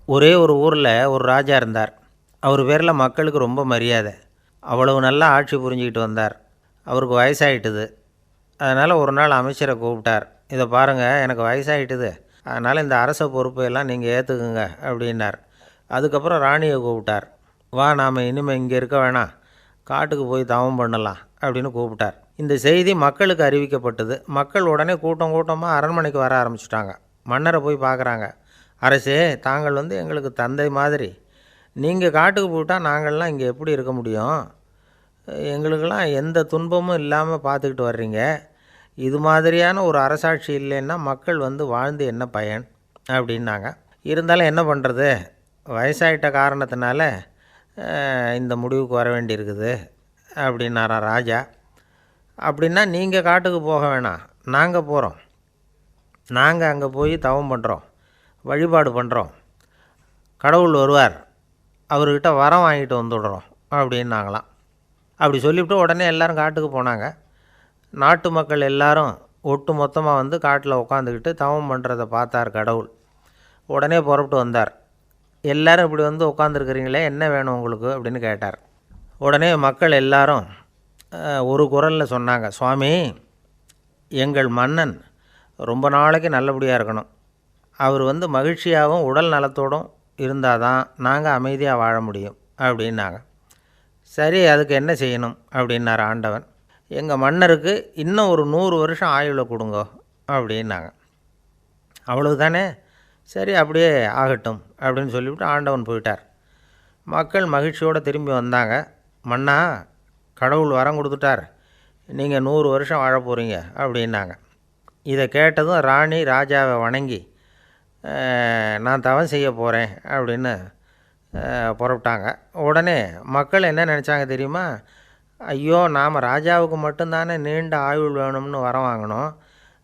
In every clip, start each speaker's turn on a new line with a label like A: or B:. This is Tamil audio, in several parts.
A: ஒரே ஒரு ஊரில் ஒரு ராஜா இருந்தார். அவர் பேரில் மக்களுக்கு ரொம்ப மரியாதை. அவ்வளவு நல்லா ஆட்சி புரிஞ்சுக்கிட்டு வந்தார். அவருக்கு வயசாகிட்டுது. அதனால் ஒரு நாள் அமைச்சரை கூப்பிட்டார். இதை பாருங்கள், எனக்கு வயசாகிட்டுது, அதனால் இந்த அரச பொறுப்பையெல்லாம் நீங்கள் ஏற்றுக்குங்க அப்படின்னார். அதுக்கப்புறம் ராணியை கூப்பிட்டார். வா, நாம் இனிமேல் இங்கே இருக்க வேணாம், காட்டுக்கு போய் தவம் பண்ணலாம் அப்படின்னு கூப்பிட்டார். இந்த செய்தி மக்களுக்கு அறிவிக்கப்பட்டது. மக்கள் உடனே கூட்டம் கூட்டமாக அரண்மனைக்கு வர ஆரம்பிச்சிட்டாங்க. மன்னரை போய் பார்க்குறாங்க. அரசே, தாங்கள் எங்களுக்கு தந்தை மாதிரி. நீங்கள் காட்டுக்கு போயிட்டால் நாங்கள்லாம் இங்கே எப்படி இருக்க முடியும்? எங்களுக்கெல்லாம் எந்த துன்பமும் இல்லாமல் பார்த்துக்கிட்டு வர்றீங்க. இது மாதிரியான ஒரு அரசாட்சி இல்லைன்னா மக்கள் வாழ்ந்து என்ன பயன் அப்படின்னாங்க. இருந்தாலும் என்ன பண்ணுறது, வயசாகிட்ட காரணத்தினால இந்த முடிவுக்கு வர வேண்டியிருக்குது அப்படின்னாராம் ராஜா. அப்படின்னா நீங்கள் காட்டுக்கு போக வேணாம், நாங்கள் போகிறோம். நாங்கள் அங்கே போய் தவம் பண்ணுறோம், வழிபாடு பண்ணுறோம். கடவுள் வருவார், அவர்கிட்ட வரம் வாங்கிட்டு வந்துடுறோம் அப்படின்னாங்களாம். அப்படி சொல்லிவிட்டு உடனே எல்லோரும் காட்டுக்கு போனாங்க. நாட்டு மக்கள் எல்லாரும் ஒட்டு மொத்தமாக காட்டில் உட்காந்துக்கிட்டு தவம் பண்ணுறதை பார்த்தார் கடவுள். உடனே புறப்பட்டு வந்தார். எல்லோரும் இப்படி உட்காந்துருக்குறீங்களே, என்ன வேணும் உங்களுக்கு அப்படின்னு கேட்டார். உடனே மக்கள் எல்லாரும் ஒரு குரலில் சொன்னாங்க, சுவாமி, எங்கள் மன்னன் ரொம்ப நாளைக்கு நல்லபடியாக இருக்கணும். அவர் மகிழ்ச்சியாகவும் உடல் நலத்தோடும் இருந்தால் தான் நாங்கள் அமைதியாக வாழ முடியும் அப்படின்னாங்க. சரி, அதுக்கு என்ன செய்யணும் அப்படின்னார் ஆண்டவன். எங்கள் மன்னருக்கு இன்னும் ஒரு 100 வருஷம் ஆயுளை கொடுங்க அப்படின்னாங்க. அவ்வளவு தானே, சரி அப்படியே ஆகட்டும் அப்படின்னு சொல்லிவிட்டு ஆண்டவன் போயிட்டார். மக்கள் மகிழ்ச்சியோடு திரும்பி வந்தாங்க. மன்னா, கடவுள் வரம் கொடுத்துட்டார், நீங்கள் 100 வருஷம் வாழ போகிறீங்க அப்படின்னாங்க. இதை கேட்டதும் ராணி ராஜாவை வணங்கி, நான் தவம் செய்ய போகிறேன் அப்படின்னு புறப்பட்டாங்க. உடனே மக்கள் என்ன நினச்சாங்க தெரியுமா? ஐயோ, நாம் ராஜாவுக்கு மட்டும்தானே நீண்ட ஆயுள் வேணும்னு வரம் வாங்கினோம்,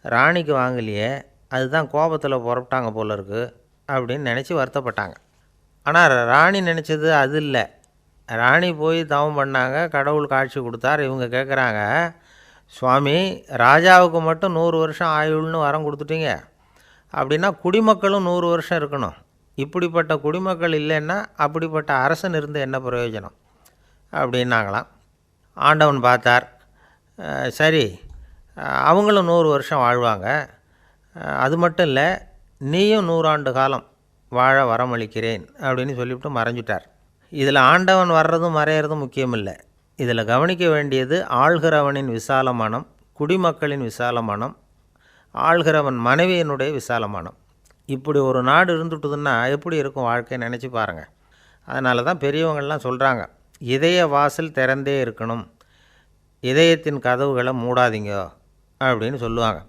A: ராணிக்கு வாங்கலையே, அதுதான் கோபத்தில் புறப்பட்டாங்க போல இருக்குது அப்படின்னு நினச்சி வருத்தப்பட்டாங்க. ஆனால் ராணி நினச்சது அது இல்லை. ராணி போய் தவம் பண்ணாங்க, கடவுள் காட்சி கொடுத்தார். இவங்க கேட்குறாங்க, சுவாமி, ராஜாவுக்கு மட்டும் 100 வருஷம் ஆயுள்னு வரம் கொடுத்துட்டீங்க, அப்படின்னா குடிமக்களும் 100 வருஷம் இருக்கணும். இப்படிப்பட்ட குடிமக்கள் இல்லைன்னா அப்படிப்பட்ட அரசன் இருந்து என்ன பிரயோஜனம் அப்படின்னாங்களாம். ஆண்டவன் பார்த்தார். சரி, அவங்களும் 100 வருஷம் வாழ்வாங்க, அது மட்டும் இல்லை, நீயும் 100 ஆண்டு காலம் வாழ வரமளிக்கிறேன் அப்படின்னு சொல்லிவிட்டு மறைஞ்சிட்டார். இதில் ஆண்டவன் வர்றதும் மறையிறதும் முக்கியமில்லை. இதில் கவனிக்க வேண்டியது ஆள்கிறவனின் விசால மனம், குடிமக்களின் விசால மனம், ஆள்கிறவன் மனைவியினுடைய விசால மனம். இப்படி ஒரு நாடு இருந்துட்டுதுன்னா எப்படி இருக்கும் வாழ்க்கையை நினச்சி பாருங்கள். அதனால தான் பெரியவங்கள்லாம் சொல்கிறாங்க, இதய வாசல் திறந்தே இருக்கணும், இதயத்தின் கதவுகளை மூடாதீங்க அப்படின்னு சொல்லுவாங்க.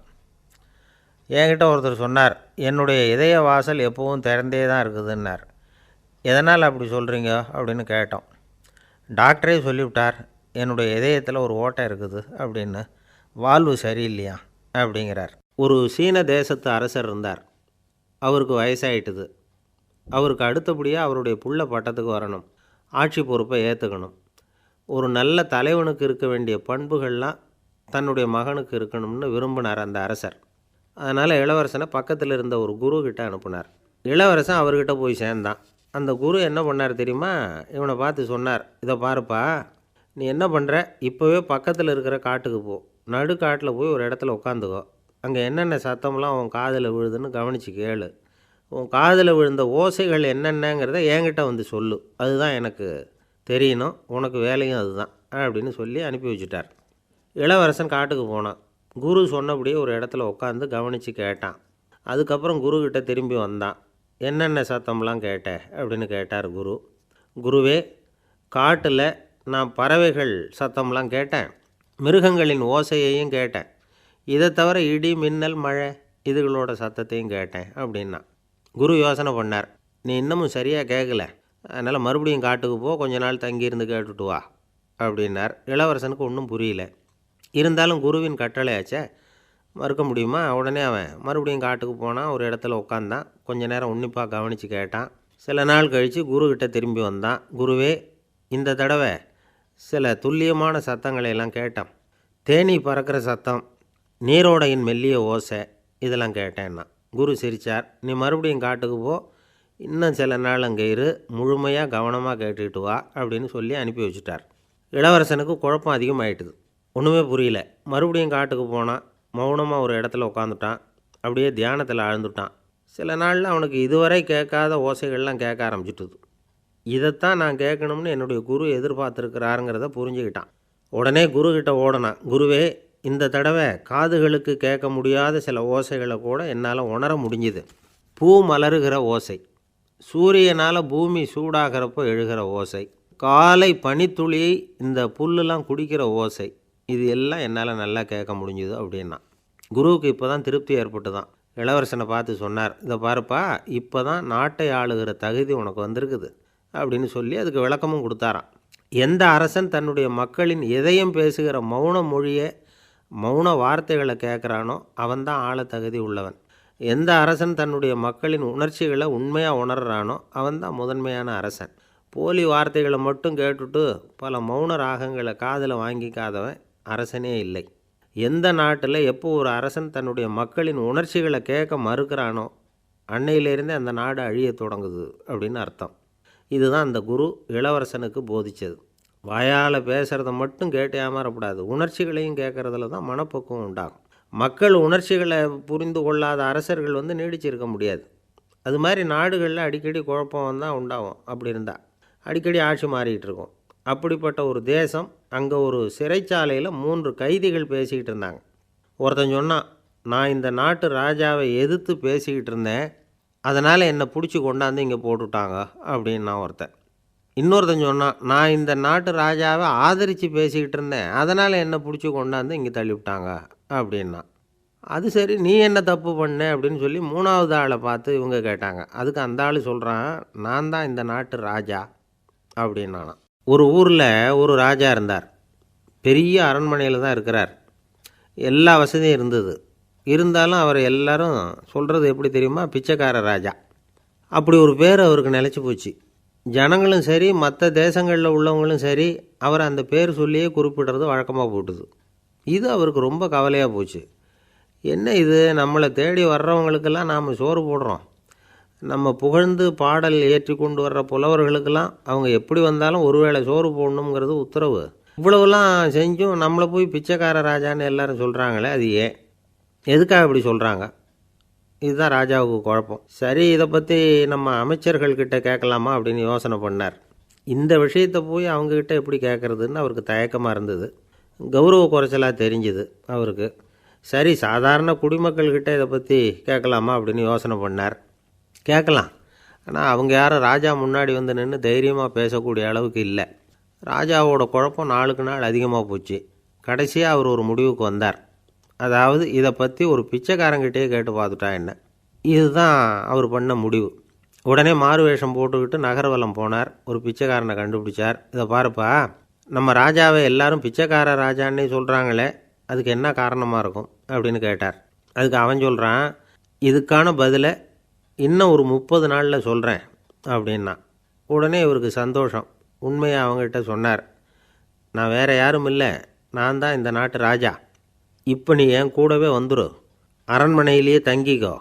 A: என்கிட்ட ஒருத்தர் சொன்னார், என்னுடைய இதய வாசல் எப்போவும் திறந்தே தான் இருக்குதுன்னார். எதனால் அப்படி சொல்கிறீங்க அப்படின்னு கேட்டோம். டாக்டரே சொல்லிவிட்டார், என்னுடைய இதயத்தில் ஒரு ஓட்டை இருக்குது அப்படின்னு, வால்வு சரியில்லையா அப்படிங்கிறார். ஒரு சீன தேசத்து அரசர் இருந்தார். அவருக்கு வயசாயிட்டுது. அவருக்கு அடுத்தபடியாக அவருடைய புள்ள பட்டத்துக்கு வரணும், ஆட்சி பொறுப்பை ஏற்றுக்கணும். ஒரு நல்ல தலைவனுக்கு இருக்க வேண்டிய பண்புகள்லாம் தன்னுடைய மகனுக்கு இருக்கணும்னு விரும்பினார் அந்த அரசர். அதனால் இளவரசனை பக்கத்தில் இருந்த ஒரு குரு கிட்ட அனுப்புனார். இளவரசன் அவர்கிட்ட போய் சேர்ந்தான். அந்த குரு என்ன பண்ணார் தெரியுமா? இவனை பார்த்து சொன்னார், இதை பாருப்பா, நீ என்ன பண்ணுற, இப்போவே பக்கத்தில் இருக்கிற காட்டுக்கு போ, நடு காட்டில் போய் ஒரு இடத்துல உட்காந்துக்கோ, அங்கே என்னென்ன சத்தம்லாம் உன் காதில் விழுதுன்னு கவனித்து கேளு, உன் காதில் விழுந்த ஓசைகள் என்னென்னங்கிறத என்கிட்ட சொல்லு, அதுதான் எனக்கு தெரியணும், உனக்கு வேலையும் அதுதான் அப்படின்னு சொல்லி அனுப்பி வச்சுட்டார். இளவரசன் காட்டுக்கு போனான். குரு சொன்னபடியே ஒரு இடத்துல உட்காந்து கவனித்து கேட்டான். அதுக்கப்புறம் குருக்கிட்ட திரும்பி வந்தான். என்னென்ன சத்தம்லாம் கேட்ட அப்படின்னு கேட்டார் குரு. குருவே, காட்டில் நான் பறவைகள் சத்தம்லாம் கேட்டேன், மிருகங்களின் ஓசையையும் கேட்டேன், இதை தவிர இடி, மின்னல், மழை இதுகளோட சத்தத்தையும் கேட்டேன் அப்படின்னா. குரு யோசனை பண்ணார், நீ இன்னமும் சரியாக கேட்கல, அதனால் மறுபடியும் காட்டுக்கு போ, கொஞ்ச நாள் தங்கியிருந்து கேட்டுட்டு வா அப்படின்னார். இளவரசனுக்கு ஒன்றும் புரியல. இருந்தாலும் குருவின் கட்டளையாச்சே, மறுக்க முடியுமா? உடனே அவன் மறுபடியும் காட்டுக்கு போனான். ஒரு இடத்துல உட்காந்தான். கொஞ்ச நேரம் உன்னிப்பாக கவனித்து கேட்டான். சில நாள் கழித்து குருக்கிட்ட திரும்பி வந்தான். குருவே, இந்த தடவை சில துல்லியமான சத்தங்களையெல்லாம் கேட்டான். தேனீ பறக்கிற சத்தம், நீரோடையின் மெல்லிய ஓசை, இதெல்லாம் கேட்டேன்னா. குரு சிரித்தார். நீ மறுபடியும் காட்டுக்கு போ, இன்னும் சில நாள் அங்கே இரு, முழுமையாக கவனமாக கேட்டுக்கிட்டு வா அப்படின்னு சொல்லி அனுப்பி வச்சுட்டார். இளவரசனுக்கு குழப்பம் அதிகமாயிட்டுது. ஒன்றுமே புரியல. மறுபடியும் காட்டுக்கு போனான். மௌனமாக ஒரு இடத்துல உட்காந்துட்டான். அப்படியே தியானத்தில் ஆழ்ந்துட்டான். சில நாளில் அவனுக்கு இதுவரை கேட்காத ஓசைகள்லாம் கேட்க ஆரம்பிச்சிட்டுது. இதைத்தான் நான் கேட்கணும்னு என்னுடைய குரு எதிர்பார்த்துருக்கிறாருங்கிறத புரிஞ்சுக்கிட்டான். உடனே குருக்கிட்ட ஓடனான். குருவே, இந்த தடவை காதுகளுக்கு கேட்க முடியாத சில ஓசைகளை கூட என்னால் உணர முடிஞ்சுது. பூ மலருகிற ஓசை, சூரியனால் பூமி சூடாகிறப்போ எழுகிற ஓசை, காலை பனித்துளி இந்த புல்லுலாம் குடிக்கிற ஓசை, இது எல்லாம் என்னால் நல்லா கேட்க முடிஞ்சுது அப்படின்னா. குருவுக்கு இப்போ தான் திருப்தி ஏற்பட்டு தான் இளவரசனை பார்த்து சொன்னார், இதை பாருப்பா, இப்போ தான் நாட்டை ஆளுகிற தகுதி உனக்கு வந்திருக்குது அப்படின்னு சொல்லி அதுக்கு விளக்கமும் கொடுத்தாராம். எந்த அரசன் தன்னுடைய மக்களின் எதையும் பேசுகிற மௌன மொழியை, மௌன வார்த்தைகளை கேட்குறானோ அவன்தான் ஆள தகுதி உள்ளவன். எந்த அரசன் தன்னுடைய மக்களின் உணர்ச்சிகளை உண்மையாக உணர்றானோ அவன்தான் முதன்மையான அரசன். போலி வார்த்தைகளை மட்டும் கேட்டுட்டு பல மௌன ராகங்களை காதில் வாங்கிக்காதவன் அரசனே இல்லை. எந்த நாட்டில் எப்போ ஒரு அரசன் தன்னுடைய மக்களின் உணர்ச்சிகளை கேட்க மறுக்கிறானோ அன்னையிலேருந்தே அந்த நாடு அழிய தொடங்குது அப்படின்னு அர்த்தம். இதுதான் அந்த குரு இளவரசனுக்கு போதித்தது. வாயால் பேசுகிறத மட்டும் கேட்டு ஏமாறக்கூடாது, உணர்ச்சிகளையும் கேட்குறதுல தான் மனப்பக்குவம் உண்டாகும். மக்கள் உணர்ச்சிகளை புரிந்து கொள்ளாத அரசர்கள் நீடிச்சிருக்க முடியாது. அது மாதிரி நாடுகளில் அடிக்கடி குழப்பம் தான் உண்டாகும். அப்படி இருந்தால் அடிக்கடி ஆட்சி மாறிக்கிட்டு இருக்கும். அப்படிப்பட்ட ஒரு தேசம், அங்கே ஒரு சிறைச்சாலையில் 3 கைதிகள் பேசிக்கிட்டு இருந்தாங்க. ஒருத்தன் சொன்னான், நான் இந்த நாட்டு ராஜாவை எதிர்த்து பேசிக்கிட்டு இருந்தேன், அதனால் என்னை பிடிச்சி கொண்டாந்து இங்கே போட்டுவிட்டாங்க அப்படின்னா ஒருத்தன். இன்னொருத்தன் சொன்னான், நான் இந்த நாட்டு ராஜாவை ஆதரித்து பேசிக்கிட்டு இருந்தேன், அதனால் என்னை பிடிச்சி கொண்டாந்து இங்கே தள்ளிவிட்டாங்க அப்படின்னா. அது சரி, நீ என்ன தப்பு பண்ண அப்படின்னு சொல்லி 3வது ஆளை பார்த்து இவங்க கேட்டாங்க. அதுக்கு அந்த ஆள் சொல்கிறான், நான் தான் இந்த நாட்டு ராஜா அப்படின்னானா. ஒரு ஊரில் ஒரு ராஜா இருந்தார். பெரிய அரண்மனையில் தான் இருக்கிறார். எல்லா வசதியும் இருந்தது. இருந்தாலும் அவர் எல்லாரும் சொல்கிறது எப்படி தெரியுமா, பிச்சைக்கார ராஜா. அப்படி ஒரு பேர் அவருக்கு நிலச்சி போச்சு. ஜனங்களும் சரி, மற்ற தேசங்களில் உள்ளவங்களும் சரி, அவர் அந்த பேர் சொல்லியே குறிப்பிடுறது வழக்கமாக போட்டுது. இது அவருக்கு ரொம்ப கவலையாக போச்சு. என்ன இது, நம்மளை தேடி வர்றவங்களுக்கெல்லாம் நாம் சோறு போடுறோம், நம்ம புகழ்ந்து பாடல் ஏற்றி கொண்டு வர்ற புலவர்களுக்கெல்லாம் அவங்க எப்படி வந்தாலும் ஒருவேளை சோறு போடணுங்கிறது உத்தரவு. இவ்வளவுலாம் செஞ்சும் நம்மளை போய் பிச்சைக்கார ராஜான்னு எல்லாரும் சொல்கிறாங்களே, அது ஏன், எதுக்காக இப்படி சொல்கிறாங்க? இதுதான் ராஜாவுக்கு குழப்பம். சரி, இதை பற்றி நம்ம அமைச்சர்கள்கிட்ட கேட்கலாமா அப்படின்னு யோசனை பண்ணார். இந்த விஷயத்தை போய் அவங்கக்கிட்ட எப்படி கேட்குறதுன்னு அவருக்கு தயக்கமாக இருந்தது. கௌரவ குறைச்சலாக தெரிஞ்சுது அவருக்கு. சரி, சாதாரண குடிமக்கள்கிட்ட இதை பற்றி கேட்கலாமா அப்படின்னு யோசனை பண்ணார். கேட்கலாம், ஆனால் அவங்க யாரும் ராஜா முன்னாடி நின்று தைரியமாக பேசக்கூடிய அளவுக்கு இல்லை. ராஜாவோட குழப்பம் நாளுக்கு நாள் அதிகமாக போச்சு. கடைசியாக அவர் ஒரு முடிவுக்கு வந்தார். அதாவது, இதை பற்றி ஒரு பிச்சைக்காரங்கிட்டே கேட்டு பார்த்துட்டா என்ன. இதுதான் அவர் பண்ண முடிவு. உடனே மாறு வேஷம் போட்டுக்கிட்டு நகர்வலம் போனார். ஒரு பிச்சைக்காரனை கண்டுபிடிச்சார். இதை பாருப்பா, நம்ம ராஜாவை எல்லாரும் பிச்சைக்கார ராஜான்னே சொல்கிறாங்களே, அதுக்கு என்ன காரணமாக இருக்கும் அப்படின்னு கேட்டார். அதுக்கு அவன் சொல்கிறான், இதுக்கான பதிலை இன்னும் ஒரு 30 நாளில் சொல்கிறேன் அப்படின்னா. உடனே இவருக்கு சந்தோஷம். உண்மையை அவங்ககிட்ட சொன்னார். நான் வேறு யாரும் இல்லை, நான் தான் இந்த நாட்டு ராஜா. இப்போ நீ என் கூடவே வந்துடு, அரண்மனையிலேயே தங்கிக்கோ.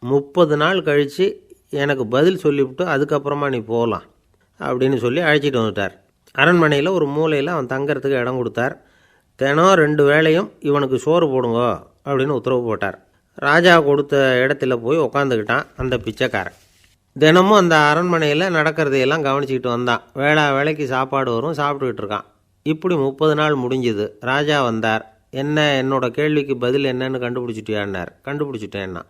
A: 30 நாள் கழித்து எனக்கு பதில் சொல்லிவிட்டு அதுக்கப்புறமா நீ போகலாம் அப்படின்னு சொல்லி அழைச்சிட்டு வந்துட்டார். அரண்மனையில் ஒரு மூலையில் அவன் தங்கிறதுக்கு இடம் கொடுத்தார். தினம் 2 வேளையும் இவனுக்கு சோறு போடுங்க அப்படின்னு உத்தரவு போட்டார். ராஜா கொடுத்த இடத்துல போய் உக்காந்துக்கிட்டான் அந்த பிச்சைக்காரன். தினமும் அந்த அரண்மனையில் நடக்கிறதையெல்லாம் கவனிச்சிக்கிட்டு வந்தான். வேளைக்கு சாப்பாடு வரும், சாப்பிட்டுக்கிட்டு இருக்கான். இப்படி 30 நாள் முடிஞ்சுது. ராஜா வந்தார். என்ன, என்னோட கேள்விக்கு பதில் என்னன்னு கண்டுபிடிச்சிட்டியான்னார். கண்டுபிடிச்சிட்டேன்னா.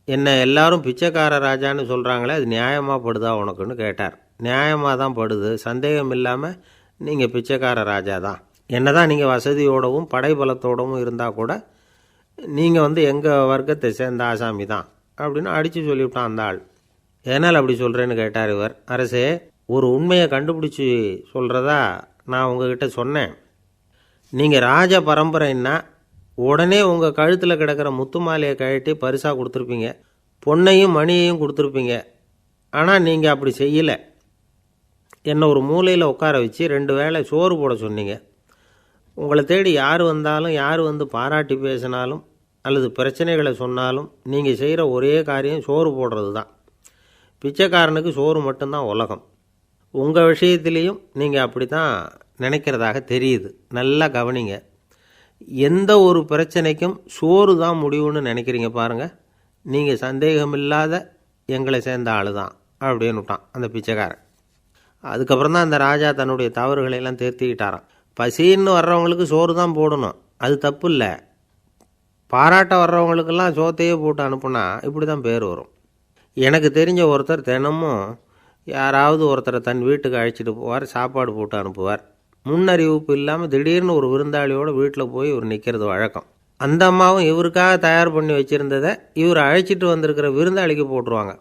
A: என்ன எல்லாரும் பிச்சைக்கார ராஜான்னு சொல்கிறாங்களே, அது நியாயமாக படுதா உனக்குன்னு கேட்டார். நியாயமாக தான் படுது, சந்தேகம் இல்லாமல் நீங்கள் பிச்சைக்கார ராஜா தான். என்ன தான் நீங்கள் வசதியோடவும் படைபலத்தோடவும் இருந்தால் கூட நீங்கள் எங்கள் வர்க்கத்தை சேர்ந்த ஆசாமி தான் அப்படின்னு அடித்து சொல்லிவிட்டான் அந்த ஆள். ஏனால் அப்படி சொல்கிறேன்னு கேட்டார் இவர். அரசே, ஒரு உண்மையை கண்டுபிடிச்சி சொல்கிறதா நான் உங்ககிட்ட சொன்னேன். நீங்கள் ராஜ பரம்பரைன்னா உடனே உங்கள் கழுத்தில் கிடக்கிற முத்து மாலையை கழட்டி பரிசாக கொடுத்துருப்பீங்க, பொன்னையும் மணியையும் கொடுத்துருப்பீங்க. ஆனால் நீங்கள் அப்படி செய்யலை. என்னை ஒரு மூலையில் உட்கார வச்சு 2 வேளை சோறு போட சொன்னீங்க. உங்களை தேடி யார் வந்தாலும், யார் பாராட்டி பேசினாலும் அல்லது பிரச்சனைகளை சொன்னாலும் நீங்கள் செய்கிற ஒரே காரியம் சோறு போடுறது தான். பிச்சைக்காரனுக்கு சோறு மட்டும்தான் உலகம். உங்கள் விஷயத்துலேயும் நீங்கள் அப்படி தான் நினைக்கிறதாக தெரியுது. நல்லா கவனிங்க. எந்த ஒரு பிரச்சனைக்கும் சோறு தான் முடிவுன்னு நினைக்கிறீங்க பாருங்கள். நீங்கள் சந்தேகமில்லாத எங்களை சேர்ந்த ஆள் தான் அப்படின்னு விட்டான் அந்த பிச்சைக்காரன். அதுக்கப்புறம் தான் அந்த ராஜா தன்னுடைய தவறுகளையெல்லாம் திருத்திக்கிட்டாராம். பசின்னு வர்றவங்களுக்கு சோறு தான் போடணும், அது தப்பு இல்லை. பாராட்ட வர்றவங்களுக்கெல்லாம் சோத்தையே போட்டு அனுப்புனா இப்படி தான் பேர் வரும். எனக்கு தெரிஞ்ச ஒருத்தர் தினமும் யாராவது ஒருத்தரை தன் வீட்டுக்கு அழைச்சிட்டு போவார், சாப்பாடு போட்டு அனுப்புவார். முன்னறிவிப்பு இல்லாமல் திடீர்னு ஒரு விருந்தாளியோட வீட்டில் போய் இவர் நிற்கிறது வழக்கம். அந்த அம்மாவும் இவருக்காக தயார் பண்ணி வச்சுருந்ததை இவர் அழைச்சிட்டு வந்திருக்கிற விருந்தாளிக்கு போட்டுருவாங்க.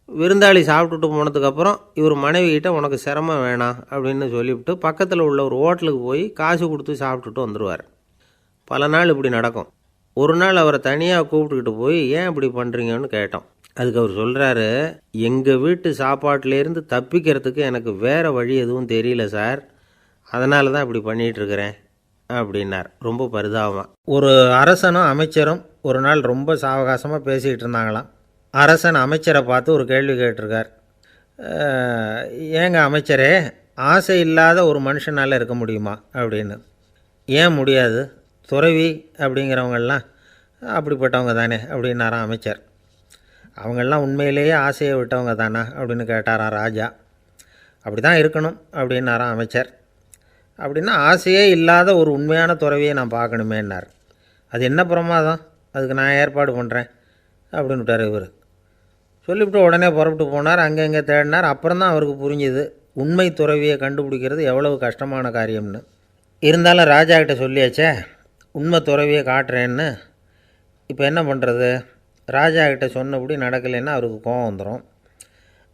A: விருந்தாளி சாப்பிட்டுட்டு போனதுக்கப்புறம் இவர் மனைவிகிட்ட உனக்கு சிரமம் வேணாம் அப்படின்னு சொல்லிவிட்டு பக்கத்தில் உள்ள ஒரு ஹோட்டலுக்கு போய் காசு கொடுத்து சாப்பிட்டுட்டு வந்துடுவார். பல நாள் இப்படி நடக்கும். ஒரு நாள் அவரை தனியாக கூப்பிட்டுக்கிட்டு போய் ஏன் இப்படி பண்ணுறீங்கன்னு கேட்டோம். அதுக்கு அவர் சொல்கிறாரு, எங்கள் வீட்டு சாப்பாட்டிலேருந்து தப்பிக்கிறதுக்கு எனக்கு வேறு வழி எதுவும் தெரியல சார், அதனால தான் இப்படி பண்ணிகிட்ருக்கிறேன் அப்படின்னார் ரொம்ப பரிதாபமாக. ஒரு அரசனும் அமைச்சரும் ஒரு நாள் ரொம்ப சாவகாசமாக பேசிக்கிட்டு இருந்தாங்களாம். அரசன் அமைச்சரை பார்த்து ஒரு கேள்வி கேட்டிருக்கார். ஏங்க அமைச்சரே, ஆசை இல்லாத ஒரு மனுஷனால் இருக்க முடியுமா அப்படின்னு. ஏன் முடியாது, துறவி அப்படிங்கிறவங்கெல்லாம் அப்படிப்பட்டவங்க தானே அப்படின்னாராம் அமைச்சர். அவங்கெல்லாம் உண்மையிலேயே ஆசையை விட்டவங்க தானா அப்படின்னு கேட்டாராம் ராஜா. அப்படி தான் இருக்கணும் அப்படின்னாராம் அமைச்சர். அப்படின்னா ஆசையே இல்லாத ஒரு உண்மையான துறவியை நான் பார்க்கணுமேன்னார். அது என்ன பிரமாதம், அதுக்கு நான் ஏற்பாடு பண்ணுறேன் அப்படின்னு விட்டார் இவர். சொல்லிவிட்டு உடனே புறப்பட்டு போனார். அங்கே தேடினார். அப்புறம் தான் அவருக்கு புரிஞ்சுது உண்மை துறவியை கண்டுபிடிக்கிறது எவ்வளவு கஷ்டமான காரியம்னு. இருந்தாலும் ராஜா கிட்ட சொல்லியாச்சே உண்மை துறவியை காட்டுறேன்னு. இப்போ என்ன பண்ணுறது? ராஜா கிட்ட சொன்னபடி நடக்கலைன்னா அவருக்கு கோபம் வந்துடும்.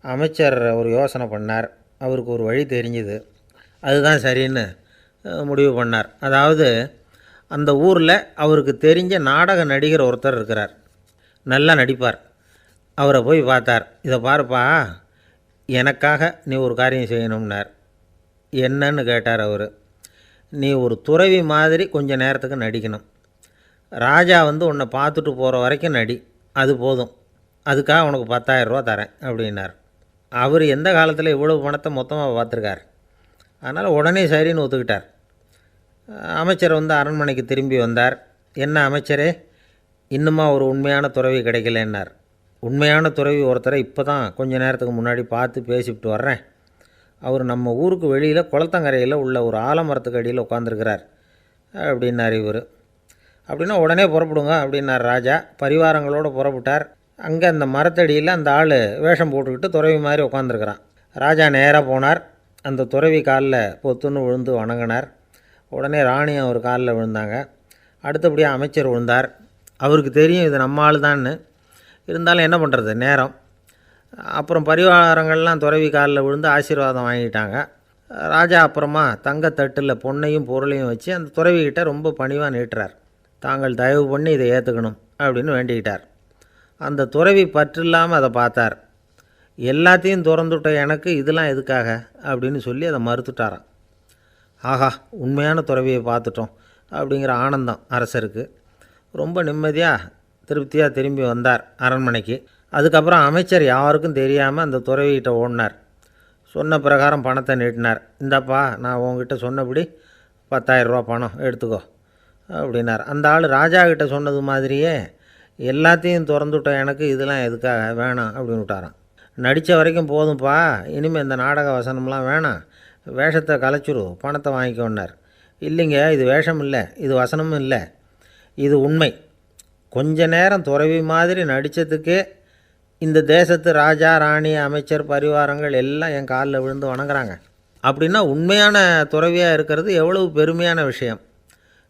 A: அமைச்சர் ஒரு யோசனை பண்ணார். அவருக்கு ஒரு வழி தெரிஞ்சுது. அதுதான் சரின்னு முடிவு பண்ணார். அதாவது அந்த ஊரில் அவருக்கு தெரிஞ்ச நாடக நடிகர் ஒருத்தர் இருக்கிறார், நல்லா நடிப்பார். அவரை போய் பார்த்தார். இதை பாருப்பா, எனக்காக நீ ஒரு காரியம் செய்யணும்னார். என்னன்னு கேட்டார் அவர். நீ ஒரு துறவி மாதிரி கொஞ்சம் நேரத்துக்கு நடிக்கணும். ராஜா உன்னை பார்த்துட்டு போகிற வரைக்கும் நடி, அது போதும். அதுக்காக உனக்கு 10,000 ரூபா தரேன் அப்படின்னார். அவர் எந்த காலத்தில் இவ்வளோ பணத்தை மொத்தமாக பார்த்துருக்கார். அதனால் உடனே சரின்னு ஒத்துக்கிட்டார். அமைச்சர் அரண்மனைக்கு திரும்பி வந்தார். என்ன அமைச்சரே, இன்னுமா ஒரு உண்மையான துறவி கிடைக்கலன்னார். உண்மையான துறவி ஒருத்தரை இப்போ தான் கொஞ்ச நேரத்துக்கு முன்னாடி பார்த்து பேசிவிட்டு வர்றேன். அவர் நம்ம ஊருக்கு வெளியில் குளத்தங்கரையில் உள்ள ஒரு ஆலமரத்துக்கு அடியில் உட்காந்துருக்கிறார் அப்படின்னார் இவர். அப்படின்னா உடனே புறப்படுங்க அப்படின்னார் ராஜா. பரிவாரங்களோடு புறப்பட்டார். அங்கே அந்த மரத்தடியில் அந்த ஆள் வேஷம் போட்டுக்கிட்டு துறவி மாதிரி உட்காந்துருக்கிறான். ராஜா நேராக போனார். அந்த துறவி காலில் பொத்துன்னு விழுந்து வணங்கினார். உடனே ராணியும் அவர் காலில் விழுந்தாங்க. அடுத்தபடியாக அமைச்சர் விழுந்தார். அவருக்கு தெரியும் இது நம்ம ஆள் தான்னு. இருந்தாலும் என்ன பண்ணுறது, நேரம். அப்புறம் பரிவாரங்கள்லாம் துறவி காலில் விழுந்து ஆசீர்வாதம் வாங்கிட்டாங்க. ராஜா அப்புறமா தங்கத்தட்டில் பொன்னையும் பொருளையும் வச்சு அந்த துறவிக்கிட்ட ரொம்ப பணிவாக நீட்டுறார். தாங்கள் தயவு பண்ணி இதை ஏற்றுக்கணும் அப்படின்னு வேண்டிக்கிட்டார். அந்த துறவி பற்றில்லாமல் அதை பார்த்தார். எல்லாத்தையும் திறந்துவிட்ட எனக்கு இதெல்லாம் எதுக்காக அப்படின்னு சொல்லி அதை மறுத்துட்டாராம். ஆஹா, உண்மையான துறவியை பார்த்துட்டோம் அப்படிங்கிற ஆனந்தம் அரசருக்கு. ரொம்ப நிம்மதியாக திருப்தியாக திரும்பி வந்தார் அரண்மனைக்கு. அதுக்கப்புறம் அமைச்சர் யாருக்கும் தெரியாமல் அந்த துறவிகிட்ட ஓடினார். சொன்ன பிரகாரம் பணத்தை நீட்டினார். இந்தாப்பா, நான் உங்ககிட்ட சொன்னபடி 10,000 ரூபா பணம் எடுத்துக்கோ அப்படின்னார். அந்த ஆள் ராஜா கிட்ட சொன்னது மாதிரியே எல்லாத்தையும் திறந்துவிட்ட எனக்கு இதெல்லாம் எதுக்காக வேணாம் அப்படின்னு விட்டாரான். நடித்த வரைக்கும் போதும்ப்பா, இனிமேல் இந்த நாடக வசனம்லாம் வேணாம், வேஷத்தை கலைச்சிரு, பணத்தை வாங்கிக்கோன்னார். இல்லைங்க, இது வேஷம் இல்லை, இது வசனமும் இல்லை, இது உண்மை. கொஞ்ச நேரம் துறவி மாதிரி நடித்ததுக்கே இந்த தேசத்து ராஜா, ராணி, அமைச்சர், பரிவாரங்கள் எல்லாம் என் காலில் விழுந்து வணங்குறாங்க. அப்படின்னா உண்மையான துறவியாக இருக்கிறது எவ்வளவு பெருமையான விஷயம்.